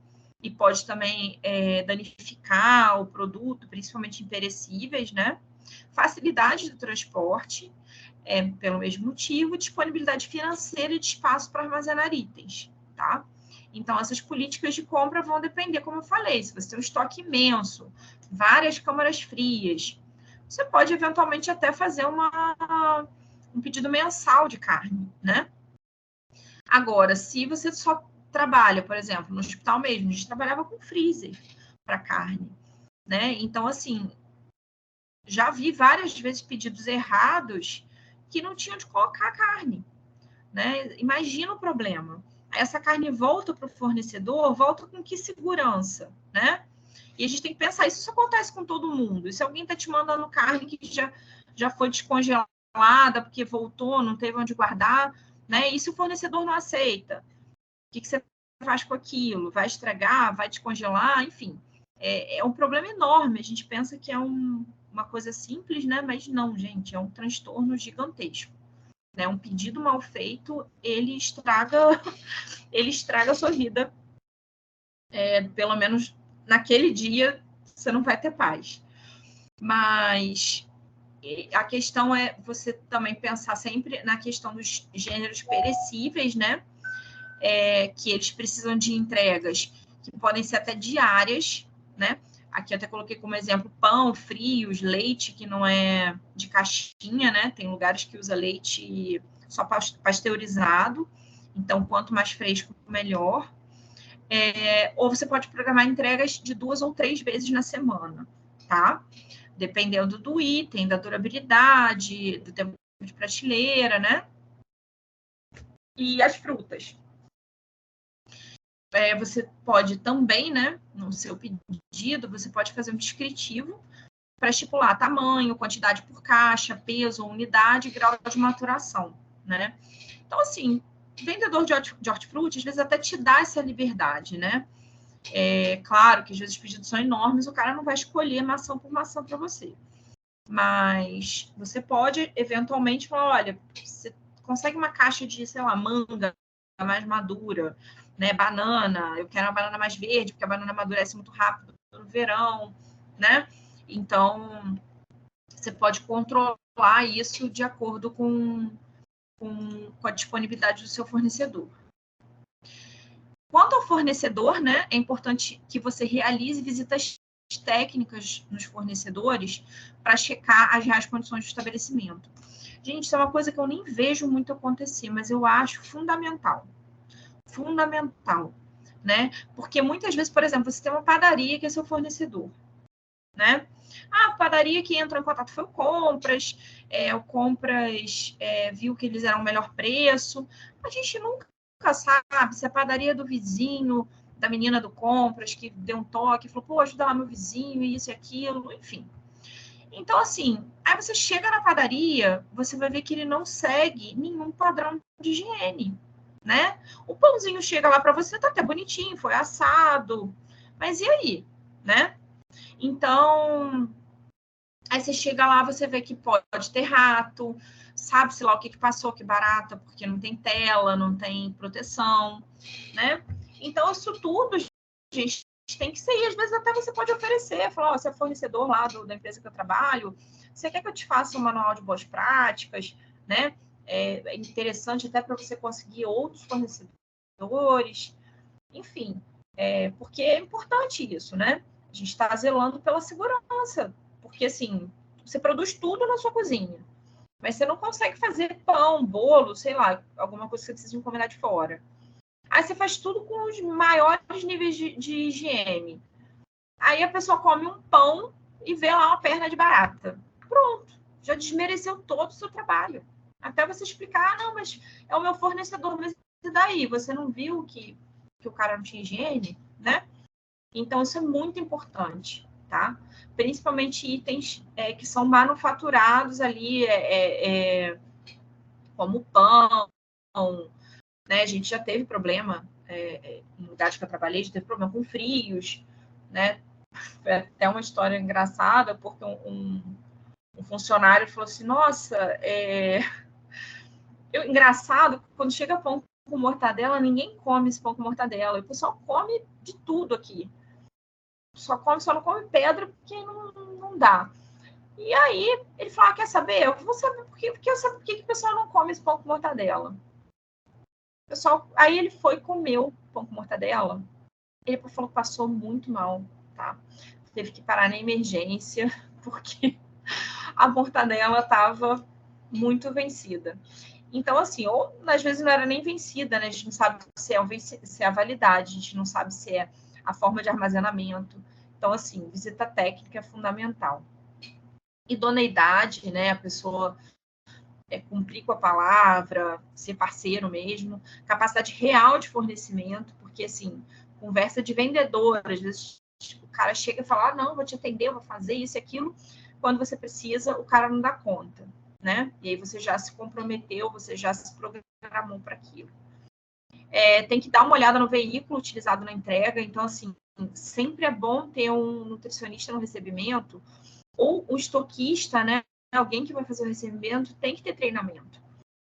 e pode também danificar o produto, principalmente em perecíveis, né? Facilidade do transporte, pelo mesmo motivo, disponibilidade financeira e de espaço para armazenar itens, tá? Então, essas políticas de compra vão depender, como eu falei, se você tem um estoque imenso, várias câmaras frias, você pode eventualmente até fazer um pedido mensal de carne, né? Agora, se você só trabalha, por exemplo, no hospital mesmo, a gente trabalhava com freezer para carne, né? Então, assim, já vi várias vezes pedidos errados que não tinham de colocar a carne, né? Imagina o problema. Essa carne volta para o fornecedor, volta com que segurança, né? E a gente tem que pensar, isso acontece com todo mundo. E se alguém está te mandando carne que já foi descongelada porque voltou, não teve onde guardar, né? E se o fornecedor não aceita? O que você faz com aquilo? Vai estragar? Vai descongelar? Enfim, é um problema enorme. A gente pensa que é uma coisa simples, né? Mas não, gente, é um transtorno gigantesco. Né? Um pedido mal feito, ele estraga a sua vida. Pelo menos naquele dia, você não vai ter paz. Mas a questão é você também pensar sempre na questão dos gêneros perecíveis, né? Que eles precisam de entregas que podem ser até diárias, né? Aqui eu até coloquei como exemplo pão, frios, leite, que não é de caixinha, né? Tem lugares que usa leite só pasteurizado. Então, quanto mais fresco, melhor. Ou você pode programar entregas de 2 ou 3 vezes na semana, tá? Dependendo do item, da durabilidade, do tempo de prateleira, né? E as frutas. Você pode também, né, no seu pedido, você pode fazer um descritivo para estipular tamanho, quantidade por caixa, peso, unidade e grau de maturação, né? Então, assim, vendedor de hortifruti, às vezes até te dá essa liberdade, né? Claro que às vezes os pedidos são enormes, o cara não vai escolher maçã por maçã para você. Mas você pode, eventualmente, falar, olha, você consegue uma caixa de, sei lá, manga mais madura, né? Banana, eu quero uma banana mais verde, porque a banana amadurece muito rápido no verão, né? Então, você pode controlar isso de acordo com a disponibilidade do seu fornecedor. Quanto ao fornecedor, né, é importante que você realize visitas técnicas nos fornecedores para checar as reais condições do estabelecimento. Gente, isso é uma coisa que eu nem vejo muito acontecer, mas eu acho fundamental. Fundamental, né? Porque muitas vezes, por exemplo, você tem uma padaria que é seu fornecedor, né? A padaria que entrou em contato foi o Compras, o Compras viu que eles eram o melhor preço. A gente nunca sabe se a padaria do vizinho, da menina do Compras, que deu um toque, falou, pô, ajuda lá meu vizinho, isso e aquilo, enfim. Então, assim, aí você chega na padaria, você vai ver que ele não segue nenhum padrão de higiene, né? O pãozinho chega lá para você, tá até bonitinho, foi assado, mas e aí, né? Então, aí você chega lá, você vê que pode ter rato, sabe-se lá o que passou, que barata, porque não tem tela, não tem proteção, né? Então, isso tudo, gente, tem que ser, e às vezes até você pode oferecer, falar, você é fornecedor lá da empresa que eu trabalho, você quer que eu te faça um manual de boas práticas, né? É interessante até para você conseguir outros fornecedores, enfim, porque é importante isso, né? A gente está zelando pela segurança, porque assim, você produz tudo na sua cozinha, mas você não consegue fazer pão, bolo, sei lá, alguma coisa que você precisa encomendar de fora. Aí você faz tudo com os maiores níveis de higiene. Aí a pessoa come um pão e vê lá uma perna de barata. Pronto, já desmereceu todo o seu trabalho. Até você explicar, não, mas é o meu fornecedor, mas e daí? Você não viu que o cara não tinha higiene, né? Então, isso é muito importante, tá? Principalmente itens que são manufaturados ali, como pão, né? A gente já teve problema, em lugares que eu trabalhei, já teve problema com frios, né? Foi até uma história engraçada, porque um funcionário falou assim, nossa, engraçado, quando chega pão com mortadela, ninguém come esse pão com mortadela, o pessoal come de tudo aqui. Só não come pedra porque não dá. E aí ele falou, quer saber? Eu vou saber porque eu sei por que o pessoal não come esse pão com mortadela. Pessoal, aí ele foi comer o pão com mortadela. Ele falou que passou muito mal, tá? Teve que parar na emergência, porque a mortadela estava muito vencida. Então, assim, ou às vezes não era nem vencida, né? A gente não sabe se é a validade, a gente não sabe se é a forma de armazenamento. Então, assim, visita técnica é fundamental. Idoneidade, né? A pessoa cumprir com a palavra, ser parceiro mesmo. Capacidade real de fornecimento, porque, assim, conversa de vendedor, às vezes o cara chega e fala, não, vou te atender, vou fazer isso e aquilo. Quando você precisa, o cara não dá conta, né? E aí você já se comprometeu, você já se programou para aquilo. Tem que dar uma olhada no veículo utilizado na entrega. Então, assim, sempre é bom ter um nutricionista no recebimento ou o estoquista, né? Alguém que vai fazer o recebimento tem que ter treinamento,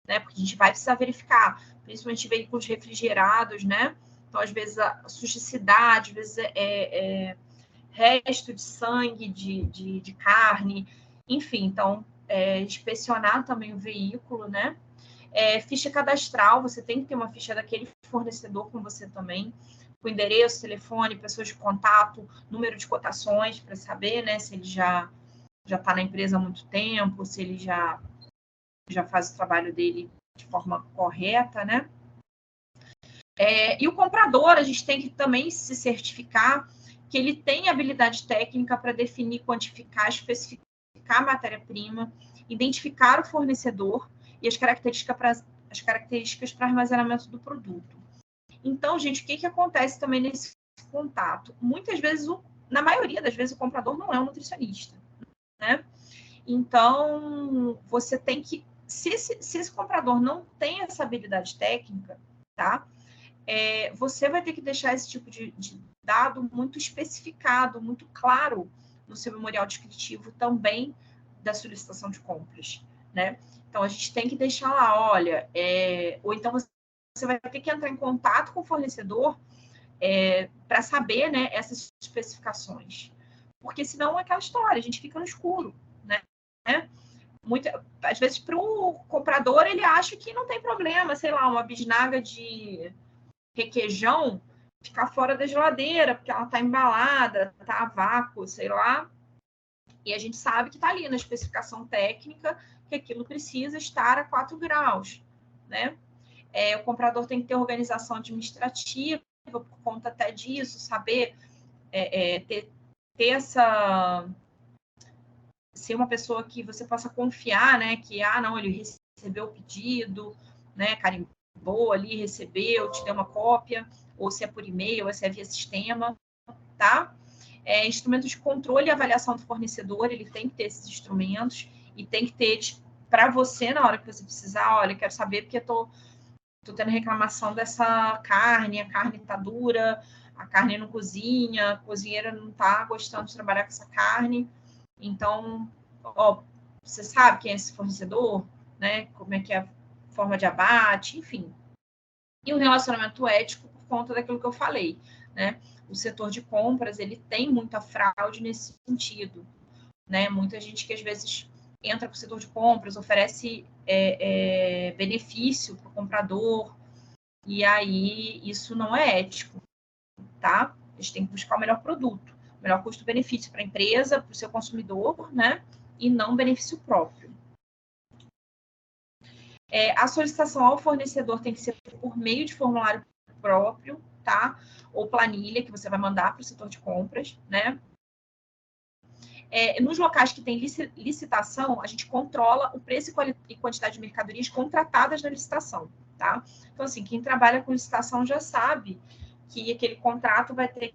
né? Porque a gente vai precisar verificar, principalmente veículos refrigerados, né? Então, às vezes, a susticidade, às vezes resto de sangue, de carne, enfim. Então, inspecionar também o veículo, né? Ficha cadastral, você tem que ter uma ficha daquele fornecedor com você também, com endereço, telefone, pessoas de contato, número de cotações, para saber, né, se ele já está na empresa há muito tempo, se ele já faz o trabalho dele de forma correta, né? E o comprador, a gente tem que também se certificar que ele tem habilidade técnica para definir, quantificar, especificar a matéria-prima, identificar o fornecedor e as características para armazenamento do produto. Então, gente, o que acontece também nesse contato? Muitas vezes, na maioria das vezes, o comprador não é um nutricionista, né? Então, você tem que... Se esse comprador não tem essa habilidade técnica, tá? Você vai ter que deixar esse tipo de dado muito especificado, muito claro no seu memorial descritivo também da solicitação de compras, né? Então, a gente tem que deixar lá, olha, ou então você vai ter que entrar em contato com o fornecedor para saber, né, essas especificações. Porque senão é aquela história, a gente fica no escuro, né? Às vezes, para o comprador, ele acha que não tem problema, sei lá, uma bisnaga de requeijão ficar fora da geladeira, porque ela está embalada, está a vácuo, sei lá. E a gente sabe que está ali na especificação técnica que aquilo precisa estar a 4 graus, né? O comprador tem que ter organização administrativa por conta até disso, saber ter essa... ser uma pessoa que você possa confiar, né? Que, não, ele recebeu o pedido, né? Carimbou ali, recebeu, te deu uma cópia, ou se é por e-mail, ou se é via sistema, tá? Instrumentos de controle e avaliação do fornecedor, ele tem que ter esses instrumentos e tem que ter para você, na hora que você precisar, olha, quero saber porque estou tendo reclamação dessa carne, a carne está dura, a carne não cozinha, a cozinheira não está gostando de trabalhar com essa carne. Então, você sabe quem é esse fornecedor, né? Como é que é a forma de abate, enfim. E o relacionamento ético por conta daquilo que eu falei, né? O setor de compras, ele tem muita fraude nesse sentido, né? Muita gente que às vezes entra para o setor de compras, oferece benefício para o comprador, e aí isso não é ético, tá? A gente tem que buscar o melhor produto, o melhor custo-benefício para a empresa, para o seu consumidor, né? E não benefício próprio. A solicitação ao fornecedor tem que ser por meio de formulário próprio, tá? Ou planilha que você vai mandar para o setor de compras, né? Nos locais que tem licitação, a gente controla o preço e quantidade de mercadorias contratadas na licitação, tá? Então, assim, quem trabalha com licitação já sabe que aquele contrato vai ter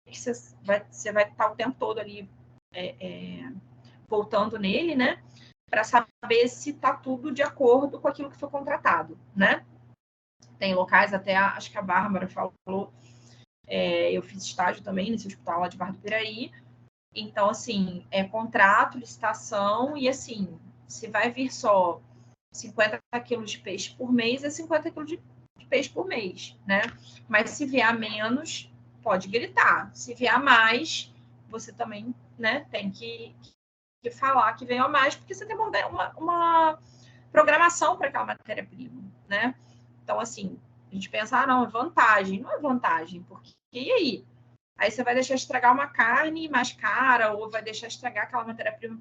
que você vai estar o tempo todo ali voltando nele, né? Para saber se está tudo de acordo com aquilo que foi contratado, né? Tem locais, até acho que a Bárbara falou, eu fiz estágio também nesse hospital lá de Barra do Piraí. Então, assim, contrato, licitação, e assim, se vai vir só 50 quilos de peixe por mês, é 50 quilos de peixe por mês, né? Mas se vier menos, pode gritar. Se vier mais, você também, né, tem que falar que veio a mais, porque você tem uma programação para aquela matéria-prima, né? Então, assim, a gente pensa, não, é vantagem. Não é vantagem, porque e aí? Aí você vai deixar estragar uma carne mais cara, ou vai deixar estragar aquela matéria-prima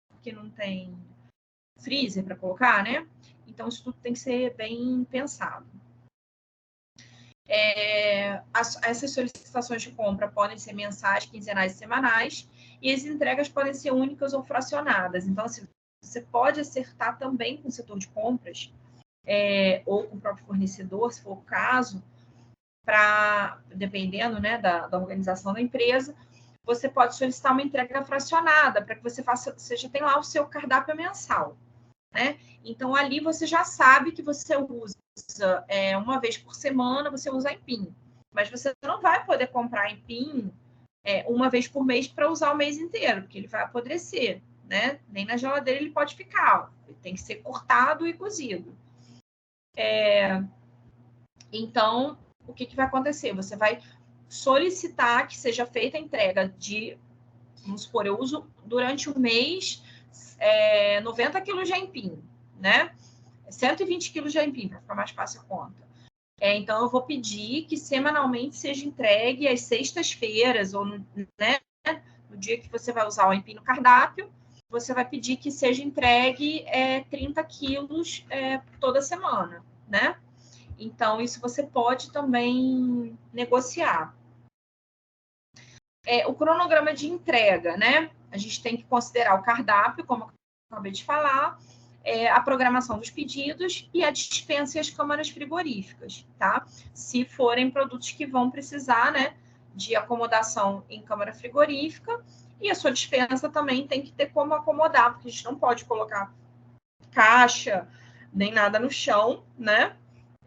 porque não tem freezer para colocar, né? Então, isso tudo tem que ser bem pensado. Essas solicitações de compra podem ser mensais, quinzenais e semanais, e as entregas podem ser únicas ou fracionadas. Então, assim, você pode acertar também com o setor de compras, ou com o próprio fornecedor, se for o caso, dependendo, né, da organização da empresa, você pode solicitar uma entrega fracionada, para que você já tem lá o seu cardápio mensal, né? Então, ali você já sabe que você usa uma vez por semana, você usa empim. Mas você não vai poder comprar empim uma vez por mês para usar o mês inteiro, porque ele vai apodrecer, né? Nem na geladeira ele pode ficar. Ele tem que ser cortado e cozido. Então, o que vai acontecer? Você vai solicitar que seja feita a entrega de, vamos supor, eu uso durante o mês 90 quilos de empim, né? 120 quilos de empim, para ficar mais fácil a conta. Então, eu vou pedir que semanalmente seja entregue às sextas-feiras, ou né, no dia que você vai usar o aipim no cardápio, você vai pedir que seja entregue 30 quilos toda semana, né? Então, isso você pode também negociar. O cronograma de entrega, né? A gente tem que considerar o cardápio, como eu acabei de falar, a programação dos pedidos e a dispensa e as câmaras frigoríficas, tá? Se forem produtos que vão precisar, né, de acomodação em câmara frigorífica, e a sua dispensa também tem que ter como acomodar, porque a gente não pode colocar caixa nem nada no chão, né?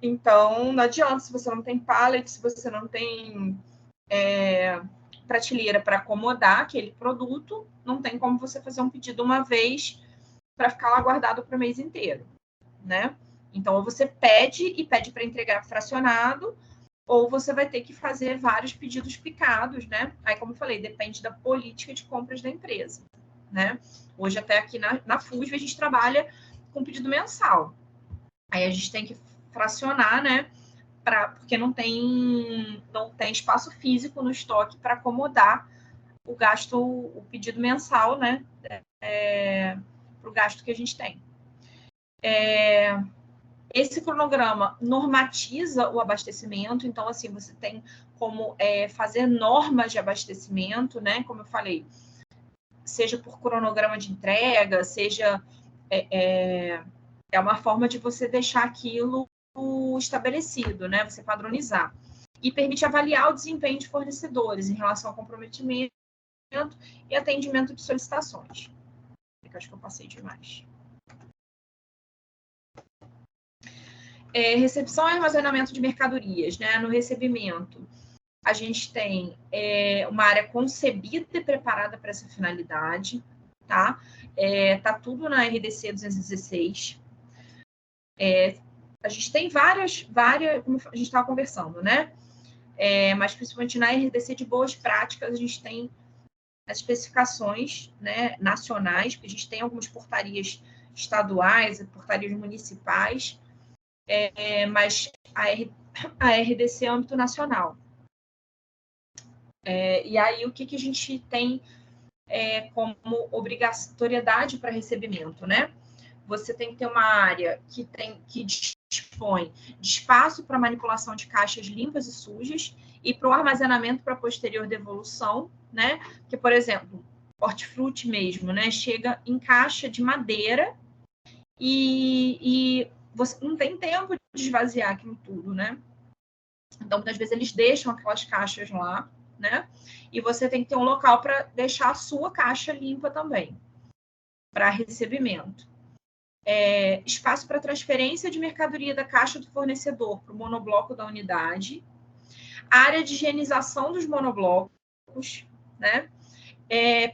Então, não adianta se você não tem pallet, se você não tem prateleira para acomodar aquele produto, não tem como você fazer um pedido uma vez para ficar lá guardado para o mês inteiro, né? Então, ou você pede para entregar fracionado, ou você vai ter que fazer vários pedidos picados, né? Aí, como eu falei, depende da política de compras da empresa, né? Hoje, até aqui na FUSV, a gente trabalha com pedido mensal. Aí a gente tem que fracionar, né? Porque não tem espaço físico no estoque para acomodar o gasto, o pedido mensal, né? Para o gasto que a gente tem. Esse cronograma normatiza o abastecimento, então, assim, você tem como fazer normas de abastecimento, né? Como eu falei, seja por cronograma de entrega, seja uma forma de você deixar aquilo estabelecido, né? Você padronizar. E permite avaliar o desempenho de fornecedores em relação ao comprometimento e atendimento de solicitações. Acho que eu passei demais. Recepção e armazenamento de mercadorias, né? No recebimento, a gente tem uma área concebida e preparada para essa finalidade, tá? Tá tudo na RDC 216. A gente tem várias, como a gente estava conversando, né? Mas principalmente na RDC de boas práticas, a gente tem as especificações, né, nacionais, porque a gente tem algumas portarias estaduais e portarias municipais, mas a RDC é âmbito nacional. E aí, o que a gente tem como obrigatoriedade para recebimento, né? Você tem que ter uma área que dispõe de espaço para manipulação de caixas limpas e sujas e para o armazenamento para posterior devolução, né? Que, por exemplo, hortifruti mesmo, né? Chega em caixa de madeira e você não tem tempo de esvaziar aquilo tudo, né? Então, muitas vezes eles deixam aquelas caixas lá, né? E você tem que ter um local para deixar a sua caixa limpa também, para recebimento. Espaço para transferência de mercadoria da caixa do fornecedor para o monobloco da unidade, área de higienização dos monoblocos, né?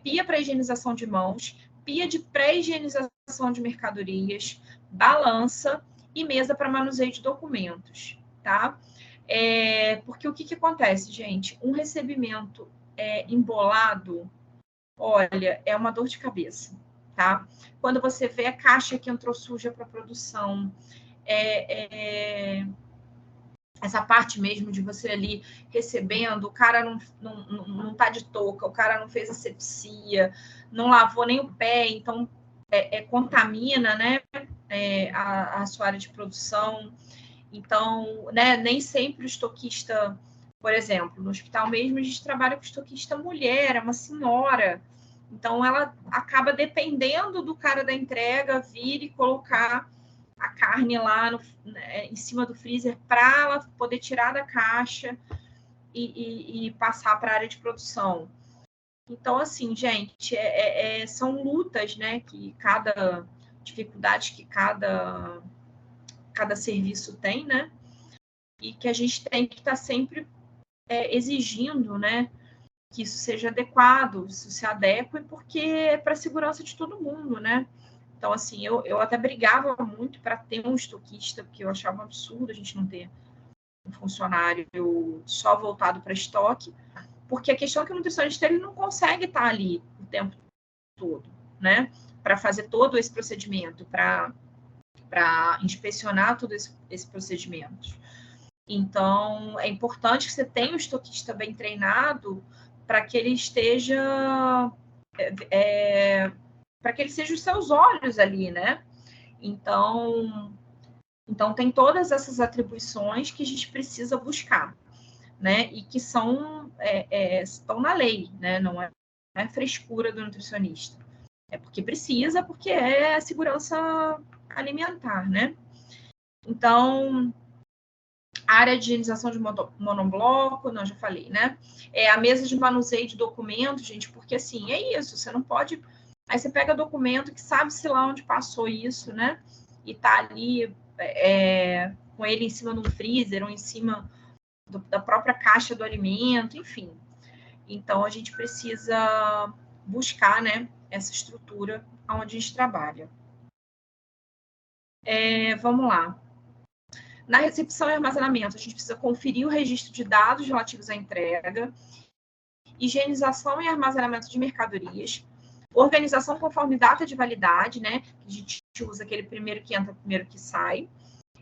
Pia para higienização de mãos, pia de pré-higienização de mercadorias, balança e mesa para manuseio de documentos, tá? Porque o que acontece, gente? Um recebimento embolado, olha, é uma dor de cabeça, tá? Quando você vê a caixa que entrou suja para produção, essa parte mesmo de você ali recebendo, o cara não tá de touca, o cara não fez asepsia, não lavou nem o pé, então contamina, né, a sua área de produção. Então, né, nem sempre o estoquista, por exemplo, no hospital mesmo, a gente trabalha com estoquista mulher, é uma senhora. Então, ela acaba dependendo do cara da entrega vir e colocar a carne lá em cima do freezer para ela poder tirar da caixa e passar para a área de produção. Então, assim, gente, são lutas, né, que cada dificuldade que cada serviço tem, né, e que a gente tem que estar sempre exigindo, né, que isso seja adequado, isso se adeque, porque é para a segurança de todo mundo, né? Então, assim, eu até brigava muito para ter um estoquista, porque eu achava um absurdo a gente não ter um funcionário só voltado para estoque, porque a questão é que o nutricionista ele não consegue estar ali o tempo todo, né? Para fazer todo esse procedimento, para inspecionar todo esse procedimento. Então, é importante que você tenha o estoquista bem treinado para que ele esteja... para que ele seja os seus olhos ali, né? Então, tem todas essas atribuições que a gente precisa buscar, né? E que estão na lei, né? Não é frescura do nutricionista. É porque precisa, porque é a segurança alimentar, né? Então, a área de higienização de monobloco, não, já falei, né? A mesa de manuseio de documentos, gente, porque assim, é isso, você não pode... Aí você pega documento que sabe-se lá onde passou isso, né? E tá ali com ele em cima do freezer ou em cima da própria caixa do alimento, enfim. Então, a gente precisa buscar, né, essa estrutura onde a gente trabalha. Vamos lá. Na recepção e armazenamento, a gente precisa conferir o registro de dados relativos à entrega, higienização e armazenamento de mercadorias, organização conforme data de validade, né? A gente usa aquele primeiro que entra, primeiro que sai.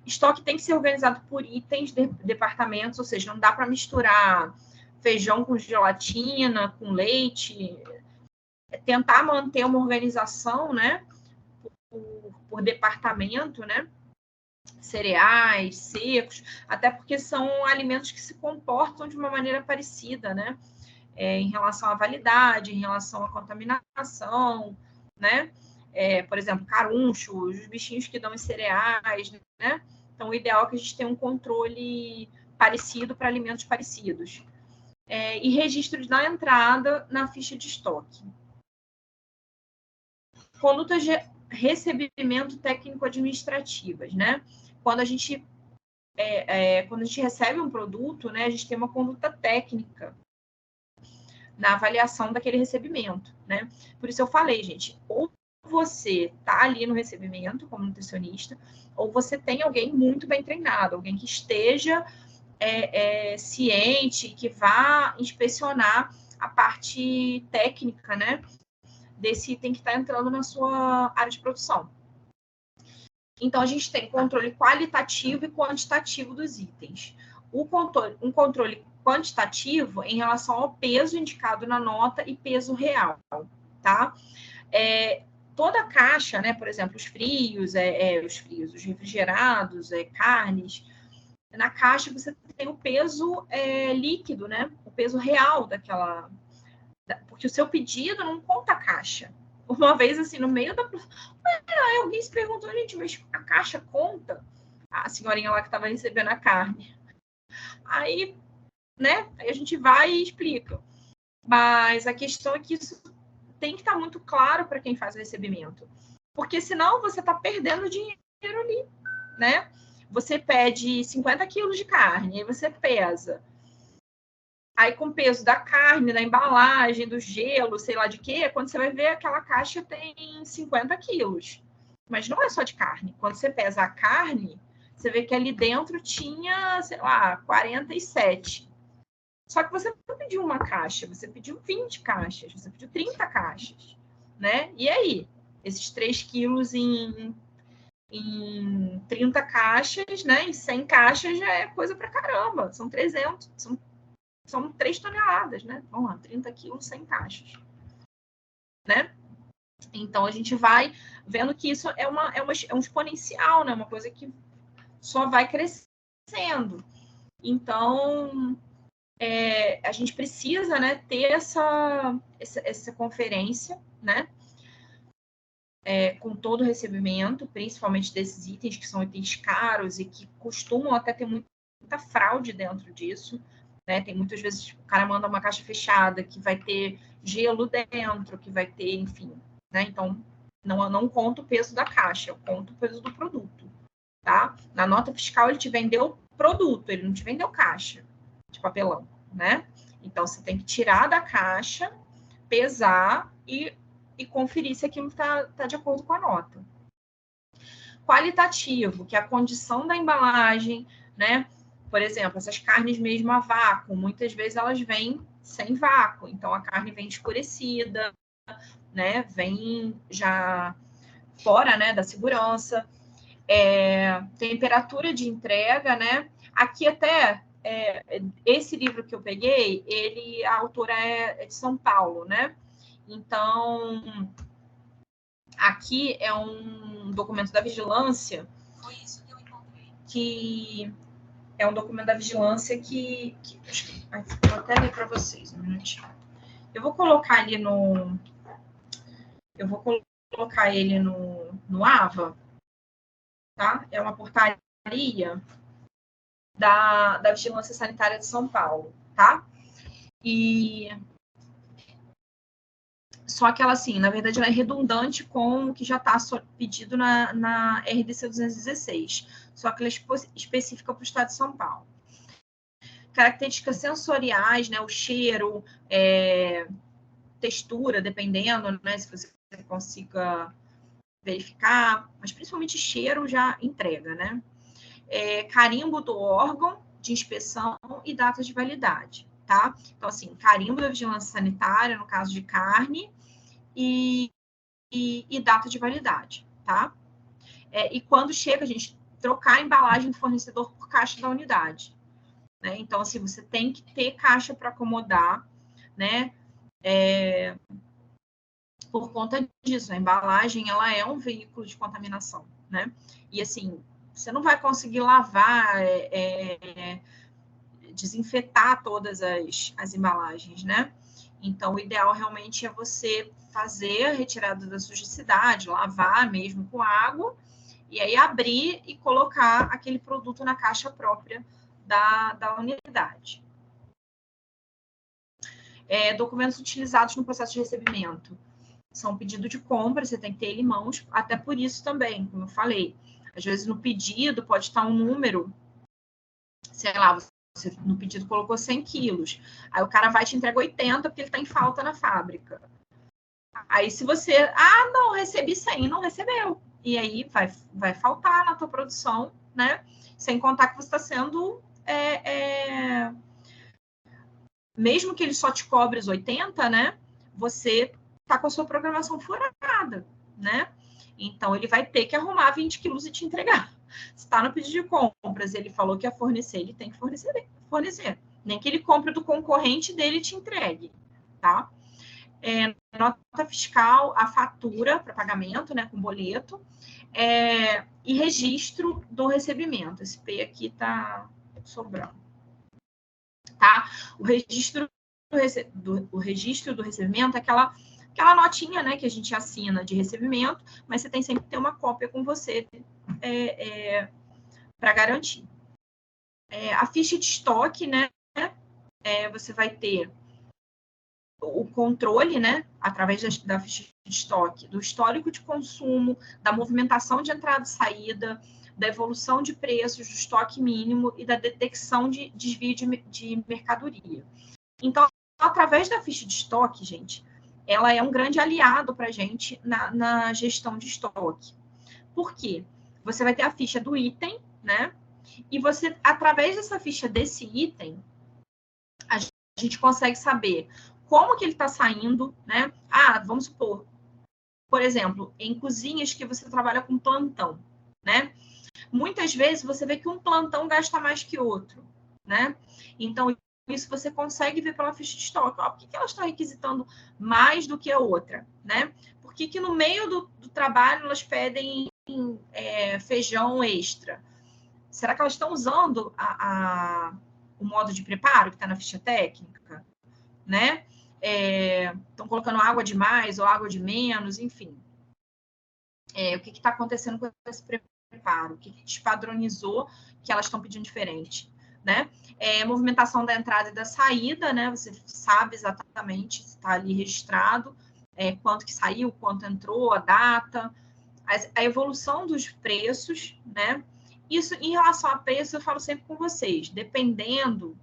Estoque tem que ser organizado por itens, departamentos, ou seja, não dá para misturar feijão com gelatina, com leite. Tentar manter uma organização, né? Por departamento, né? Cereais, secos, até porque são alimentos que se comportam de uma maneira parecida, né? Em relação à validade, em relação à contaminação, né? Por exemplo, caruncho, os bichinhos que dão em cereais, né? Então, o ideal é que a gente tenha um controle parecido para alimentos parecidos. E registro da entrada na ficha de estoque. Condutas de recebimento técnico-administrativas, né? Quando a gente recebe um produto, né, a gente tem uma conduta técnica na avaliação daquele recebimento, né? Por isso eu falei, gente, ou você tá ali no recebimento como nutricionista, ou você tem alguém muito bem treinado, alguém que esteja ciente, que vá inspecionar a parte técnica, né, desse item que está entrando na sua área de produção. Então, a gente tem controle qualitativo e quantitativo dos itens. Um controle quantitativo em relação ao peso indicado na nota e peso real, tá? Toda caixa, né, por exemplo, os frios, os refrigerados, carnes, na caixa você tem o peso líquido, né? O peso real daquela... Porque o seu pedido não conta a caixa. Uma vez, assim, no meio da... Aí alguém se perguntou, gente, mas a caixa conta? A senhorinha lá que estava recebendo a carne. Aí, né? Aí a gente vai e explica. Mas a questão é que isso tem que estar muito claro para quem faz o recebimento. Porque senão você está perdendo dinheiro ali, né? Você pede 50 quilos de carne, aí você pesa. Aí, com o peso da carne, da embalagem, do gelo, sei lá de quê, quando você vai ver, aquela caixa tem 50 quilos. Mas não é só de carne. Quando você pesa a carne, você vê que ali dentro tinha, sei lá, 47. Só que você não pediu uma caixa, você pediu 20 caixas, você pediu 30 caixas, né? E aí? Esses 3 quilos em 30 caixas, né? Em 100 caixas já é coisa pra caramba. São 300, são 3 toneladas, né? Vamos lá, 30 quilos, 100 caixas, né? Então, a gente vai vendo que isso é um exponencial, né? Uma coisa que só vai crescendo. Então, a gente precisa, né, ter essa conferência, né? Com todo o recebimento, principalmente desses itens que são itens caros e que costumam até ter muita fraude dentro disso, né? Tem muitas vezes o cara manda uma caixa fechada que vai ter gelo dentro, que vai ter, enfim, né? Então, não conta o peso da caixa, eu conto o peso do produto, tá? Na nota fiscal ele te vendeu produto, ele não te vendeu caixa de papelão, né? Então, você tem que tirar da caixa, pesar e conferir se aquilo está de acordo com a nota. Qualitativo, que é a condição da embalagem, né? Por exemplo, essas carnes mesmo a vácuo, muitas vezes elas vêm sem vácuo, então a carne vem escurecida, né? Vem já fora, né, da segurança. temperatura de entrega, né? Aqui até, esse livro que eu peguei, a autora é de São Paulo, né? Então, aqui é um documento da vigilância. Foi isso que eu encontrei. Que é um documento da vigilância que vou até ler para vocês, um minutinho. Eu vou colocar ele no AVA, tá? É uma portaria da Vigilância Sanitária de São Paulo, tá? E só que ela, assim, na verdade, ela é redundante com o que já está pedido na RDC 216, só que ela é específica para o estado de São Paulo. Características sensoriais, né? O cheiro, textura, dependendo, né? Se você consiga verificar, mas principalmente cheiro já entrega, né? Carimbo do órgão de inspeção e datas de validade, tá? Então, assim, carimbo da vigilância sanitária, no caso de carne, e data de validade, tá? E quando chega, a gente trocar a embalagem do fornecedor por caixa da unidade, né? Então, assim, você tem que ter caixa para acomodar, né? Por conta disso, a embalagem, ela é um veículo de contaminação, né? E, assim, você não vai conseguir lavar, desinfetar todas as embalagens, né? Então, o ideal realmente é você fazer a retirada da sujidade, lavar mesmo com água, e aí abrir e colocar aquele produto na caixa própria da unidade. Documentos utilizados no processo de recebimento. São pedido de compra, você tem que ter ele em mãos, até por isso também, como eu falei. Às vezes no pedido pode estar um número, sei lá, você no pedido colocou 100 quilos, aí o cara vai te entregar 80 porque ele está em falta na fábrica. Aí se você, não, recebi 100, não recebeu. E aí vai faltar na tua produção, né? Sem contar que você está sendo... mesmo que ele só te cobre os 80, né? Você tá com a sua programação furada, né? Então, ele vai ter que arrumar 20 quilos e te entregar. Se está no pedido de compras, ele falou que ia fornecer, ele tem que fornecer. Nem que ele compre do concorrente dele e te entregue, tá? Nota fiscal, a fatura para pagamento, né, com boleto, e registro do recebimento. Esse P aqui tá sobrando. Tá? O registro do recebimento é aquela notinha, né, que a gente assina de recebimento, mas você tem sempre que ter uma cópia com você para garantir. A ficha de estoque, né, você vai ter o controle, né, através da ficha de estoque, do histórico de consumo, da movimentação de entrada e saída, da evolução de preços, do estoque mínimo e da detecção de desvio de mercadoria. Então, através da ficha de estoque, gente, ela é um grande aliado para a gente na gestão de estoque. Por quê? Você vai ter a ficha do item, né? E você, através dessa ficha desse item, a gente consegue saber como que ele está saindo, né? Vamos supor, por exemplo, em cozinhas que você trabalha com plantão, né? Muitas vezes você vê que um plantão gasta mais que outro, né? Então, isso você consegue ver pela ficha de estoque. Por que elas estão requisitando mais do que a outra, né? Por que no meio do trabalho elas pedem feijão extra? Será que elas estão usando o modo de preparo que está na ficha técnica, né? Estão colocando água de mais ou água de menos, enfim. O que está acontecendo com esse preparo? O que despadronizou que elas estão pedindo diferente, né? Movimentação da entrada e da saída, né? Você sabe exatamente se está ali registrado, quanto que saiu, quanto entrou, a data, a evolução dos preços, né? Isso, em relação a preço, eu falo sempre com vocês, dependendo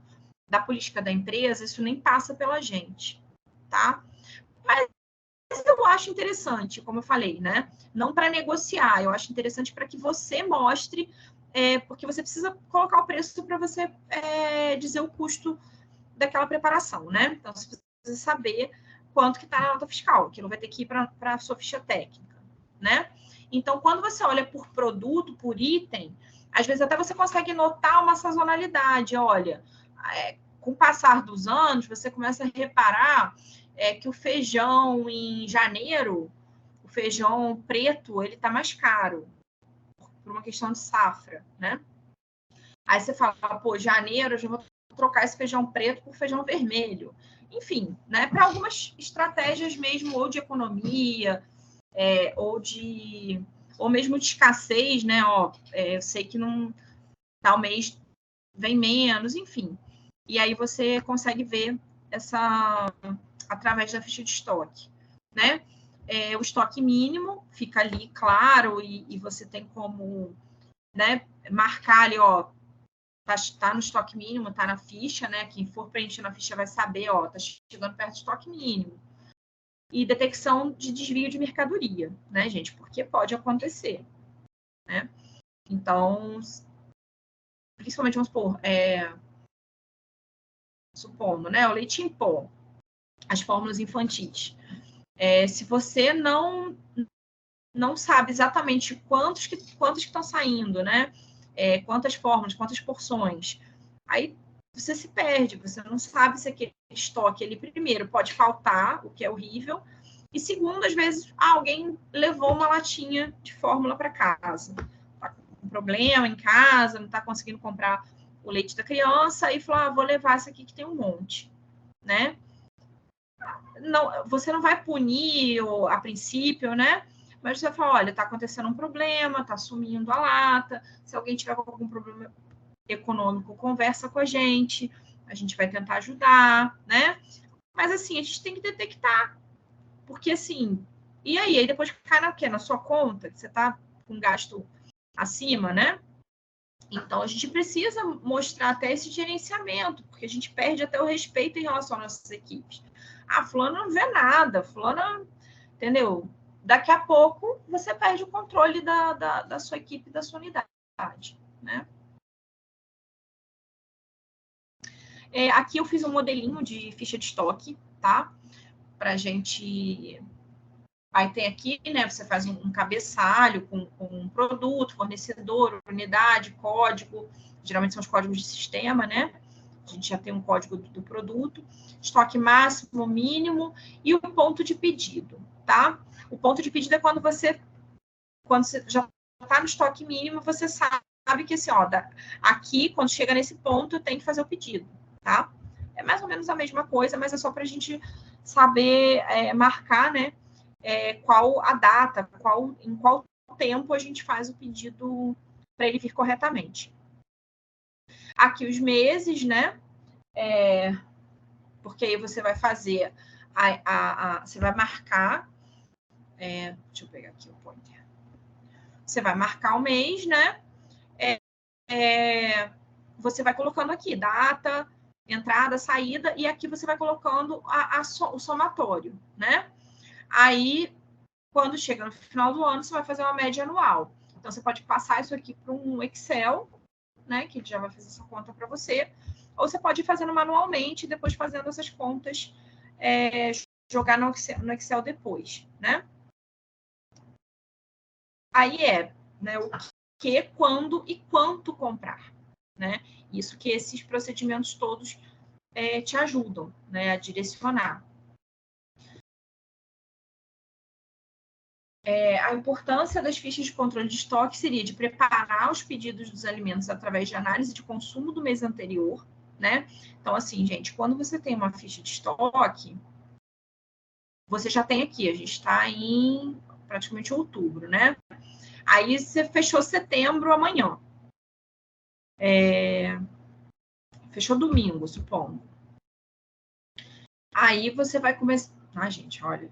da política da empresa, isso nem passa pela gente, tá? Mas eu acho interessante, como eu falei, né? Não para negociar, eu acho interessante para que você mostre, porque você precisa colocar o preço para você dizer o custo daquela preparação, né? Então, você precisa saber quanto que está na nota fiscal, aquilo vai ter que ir para a sua ficha técnica, né? Então, quando você olha por produto, por item, às vezes até você consegue notar uma sazonalidade. Olha, com o passar dos anos, você começa a reparar que o feijão em janeiro, o feijão preto, ele está mais caro, por uma questão de safra, né? Aí você fala, pô, janeiro eu já vou trocar esse feijão preto por feijão vermelho. Enfim, né? Para algumas estratégias mesmo, ou de economia, ou mesmo de escassez, né? Eu sei que não tal mês vem menos, enfim. E aí você consegue ver através da ficha de estoque, né? O estoque mínimo fica ali claro e você tem como, né, marcar ali, ó, tá no estoque mínimo, tá na ficha, né? Quem for preencher na ficha vai saber, ó, tá chegando perto do estoque mínimo. E detecção de desvio de mercadoria, né, gente? Porque pode acontecer, né? Então, principalmente, vamos supor, supondo, né, o leite em pó, as fórmulas infantis. Se você não sabe exatamente quantos que estão saindo, né? Quantas fórmulas, quantas porções, aí você se perde, você não sabe se aquele estoque, ele primeiro pode faltar, o que é horrível, e segundo, às vezes, alguém levou uma latinha de fórmula para casa, tá com um problema em casa, não está conseguindo comprar o leite da criança, e falou, vou levar essa aqui que tem um monte, né? Não, você não vai punir a princípio, né? Mas você fala, olha, está acontecendo um problema, está sumindo a lata, se alguém tiver algum problema econômico, conversa com a gente vai tentar ajudar, né? Mas assim, a gente tem que detectar, porque assim, e aí depois cai na sua conta, que você está com gasto acima, né? Então, a gente precisa mostrar até esse gerenciamento, porque a gente perde até o respeito em relação às nossas equipes. Fulana não vê nada, fulana, entendeu? Daqui a pouco, você perde o controle da sua equipe, da sua unidade, né? Aqui eu fiz um modelinho de ficha de estoque, tá? Pra gente... Aí tem aqui, né, você faz um cabeçalho com um produto, fornecedor, unidade, código, geralmente são os códigos de sistema, né? A gente já tem um código do produto, estoque máximo, mínimo e o ponto de pedido, tá? O ponto de pedido é quando você já está no estoque mínimo, você sabe que assim, ó, aqui, quando chega nesse ponto, tem que fazer o pedido, tá? É mais ou menos a mesma coisa, mas é só para a gente saber marcar, né? Qual a data, em qual tempo a gente faz o pedido para ele vir corretamente. Aqui os meses, né? Porque aí você vai fazer, você vai marcar, deixa eu pegar aqui o pointer. Você vai marcar o mês, né? Você vai colocando aqui data, entrada, saída, e aqui você vai colocando o somatório, né? Aí, quando chega no final do ano, você vai fazer uma média anual. Então, você pode passar isso aqui para um Excel, né? Que já vai fazer essa conta para você. Ou você pode ir fazendo manualmente e depois fazendo essas contas, jogar no Excel depois, né? Aí né, o que, quando e quanto comprar, né? Isso que esses procedimentos todos te ajudam, né, a direcionar. A importância das fichas de controle de estoque seria de preparar os pedidos dos alimentos através de análise de consumo do mês anterior, né? Então, assim, gente, quando você tem uma ficha de estoque, você já tem aqui, a gente está em praticamente outubro, né? Aí você fechou setembro amanhã. Fechou domingo, supondo. Aí você vai começar... gente, olha,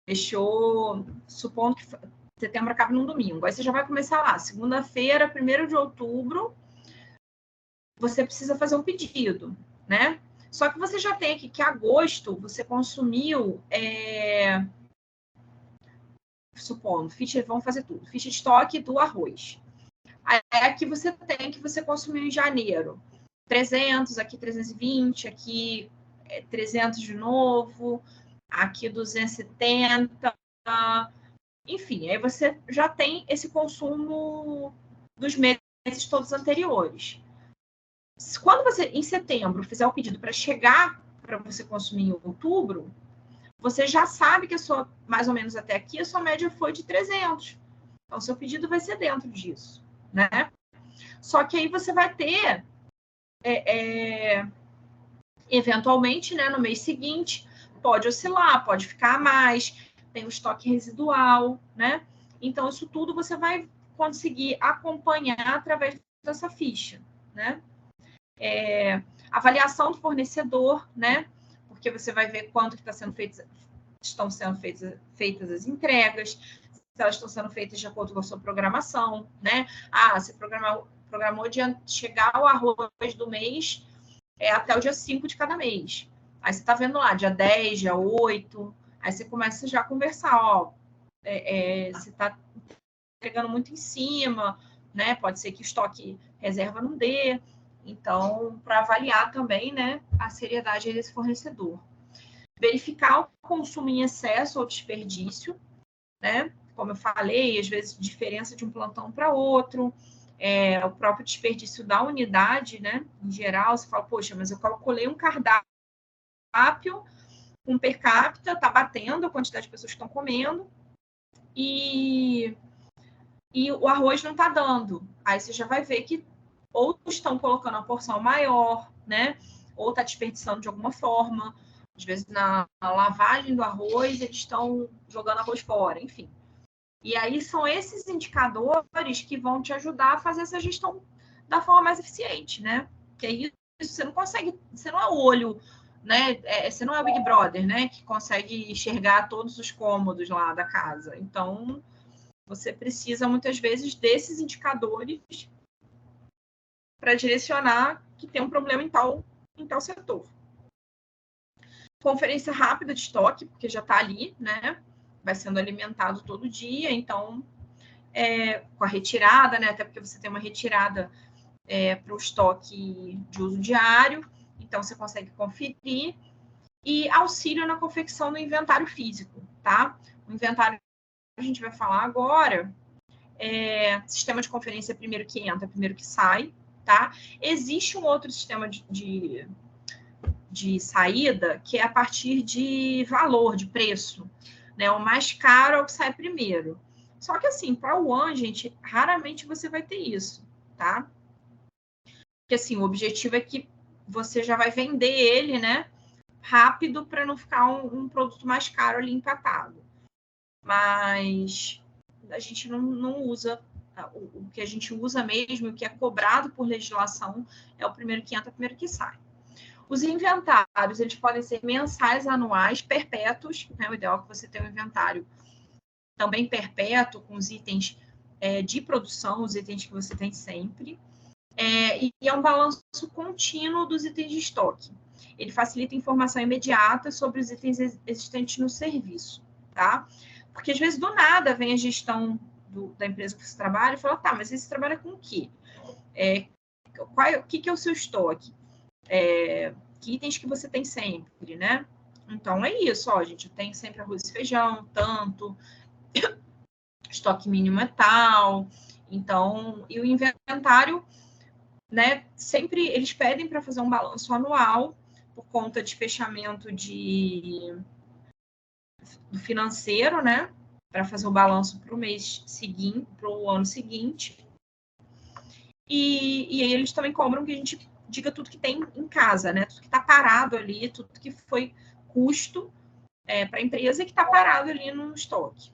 fechou, supondo que setembro acaba num domingo. Aí você já vai começar lá, segunda-feira, 1º de outubro, você precisa fazer um pedido, né? Só que você já tem aqui que agosto você consumiu, supondo, vamos fazer tudo, ficha de estoque do arroz. Aí aqui você tem que você consumiu em janeiro 300, aqui 320, aqui 300 de novo, aqui 270, Enfim, aí você já tem esse consumo dos meses todos anteriores. Quando você, em setembro, fizer o pedido para chegar para você consumir em outubro, você já sabe que mais ou menos até aqui, a sua média foi de 300. Então, seu pedido vai ser dentro disso, né? Só que aí você vai ter, eventualmente, né, no mês seguinte, pode oscilar, pode ficar a mais, tem o estoque residual, né? Então, isso tudo você vai conseguir acompanhar através dessa ficha, né? Avaliação do fornecedor, né? Porque você vai ver quanto que estão sendo feitas as entregas, se elas estão sendo feitas de acordo com a sua programação, né? Você programou de chegar ao arroz do mês até o dia 5 de cada mês. Aí você está vendo lá, dia 10, dia 8, aí você começa já a conversar, você está entregando muito em cima, né? Pode ser que o estoque reserva não dê. Então, para avaliar também, né, a seriedade desse fornecedor. Verificar o consumo em excesso ou desperdício, né? Como eu falei, às vezes diferença de um plantão para outro, o próprio desperdício da unidade, né? Em geral, você fala, poxa, mas eu calculei um cardápio com per capita, tá batendo a quantidade de pessoas que estão comendo, e o arroz não está dando. Aí você já vai ver que ou estão colocando uma porção maior, né? Ou está desperdiçando de alguma forma. Às vezes, na lavagem do arroz, eles estão jogando arroz fora, enfim. E aí são esses indicadores que vão te ajudar a fazer essa gestão da forma mais eficiente, né? Porque aí você não consegue, você não é o olho, né? Você não é o Big Brother, né? Que consegue enxergar todos os cômodos lá da casa. Então, você precisa, muitas vezes, desses indicadores para direcionar que tem um problema em tal setor. Conferência rápida de estoque, porque já está ali, né? Vai sendo alimentado todo dia, então, com a retirada, né? Até porque você tem uma retirada para o estoque de uso diário, então você consegue conferir. E auxílio na confecção do inventário físico, tá? O inventário que a gente vai falar agora sistema de conferência primeiro que entra, primeiro que sai, tá? Existe um outro sistema de saída que é a partir de valor, de preço, né? O mais caro é o que sai primeiro. Só que assim, para o One, gente, raramente você vai ter isso, tá? Porque assim, o objetivo é que você já vai vender ele, né? Rápido para não ficar um produto mais caro ali empatado. Mas a gente não usa, o que a gente usa mesmo, o que é cobrado por legislação, é o primeiro que entra, o primeiro que sai. Os inventários, eles podem ser mensais, anuais, perpétuos, né? O ideal é que você tenha um inventário também perpétuo, com os itens de produção, os itens que você tem sempre. E é um balanço contínuo dos itens de estoque. Ele facilita informação imediata sobre os itens existentes no serviço, tá? Porque, às vezes, do nada, vem a gestão da empresa que você trabalha e fala, tá, mas você trabalha com o quê? O que é o seu estoque? Que itens que você tem sempre, né? Então, é isso, ó, gente, tem sempre arroz e feijão, tanto, estoque mínimo é tal, então, e o inventário, né, sempre eles pedem para fazer um balanço anual, por conta de fechamento do financeiro, né, para fazer o balanço para o mês seguinte, para o ano seguinte. E aí eles também cobram que a gente diga tudo que tem em casa, né? Tudo que está parado ali, tudo que foi custo para a empresa e que está parado ali no estoque.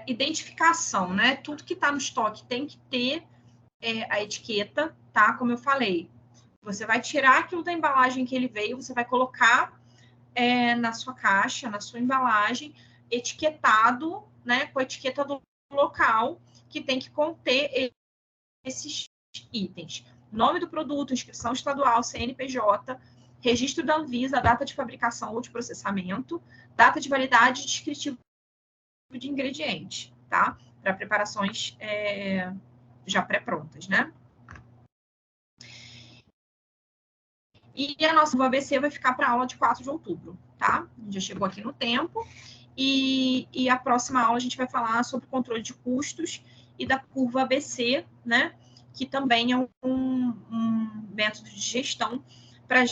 Identificação, né? Tudo que está no estoque tem que ter a etiqueta, tá? Como eu falei, você vai tirar aquilo da embalagem que ele veio, você vai colocar na sua caixa, na sua embalagem, etiquetado, né? Com a etiqueta do local, que tem que conter esses itens. Nome do produto, inscrição estadual, CNPJ, registro da Anvisa, data de fabricação ou de processamento, data de validade e descritivo de ingredientes, tá? Para preparações já pré-prontas, né? E a nossa curva ABC vai ficar para a aula de 4 de outubro, tá? A gente já chegou aqui no tempo. E a próxima aula a gente vai falar sobre controle de custos e da curva ABC, né? Que também é um método de gestão para a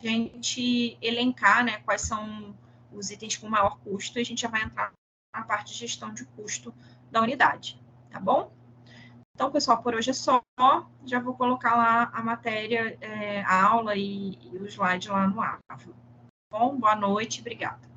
gente elencar, né, quais são os itens com maior custo, e a gente já vai entrar na parte de gestão de custo da unidade, tá bom? Então, pessoal, por hoje é só. Já vou colocar lá a matéria, a aula e o slide lá no Ávila. Bom, boa noite, obrigada.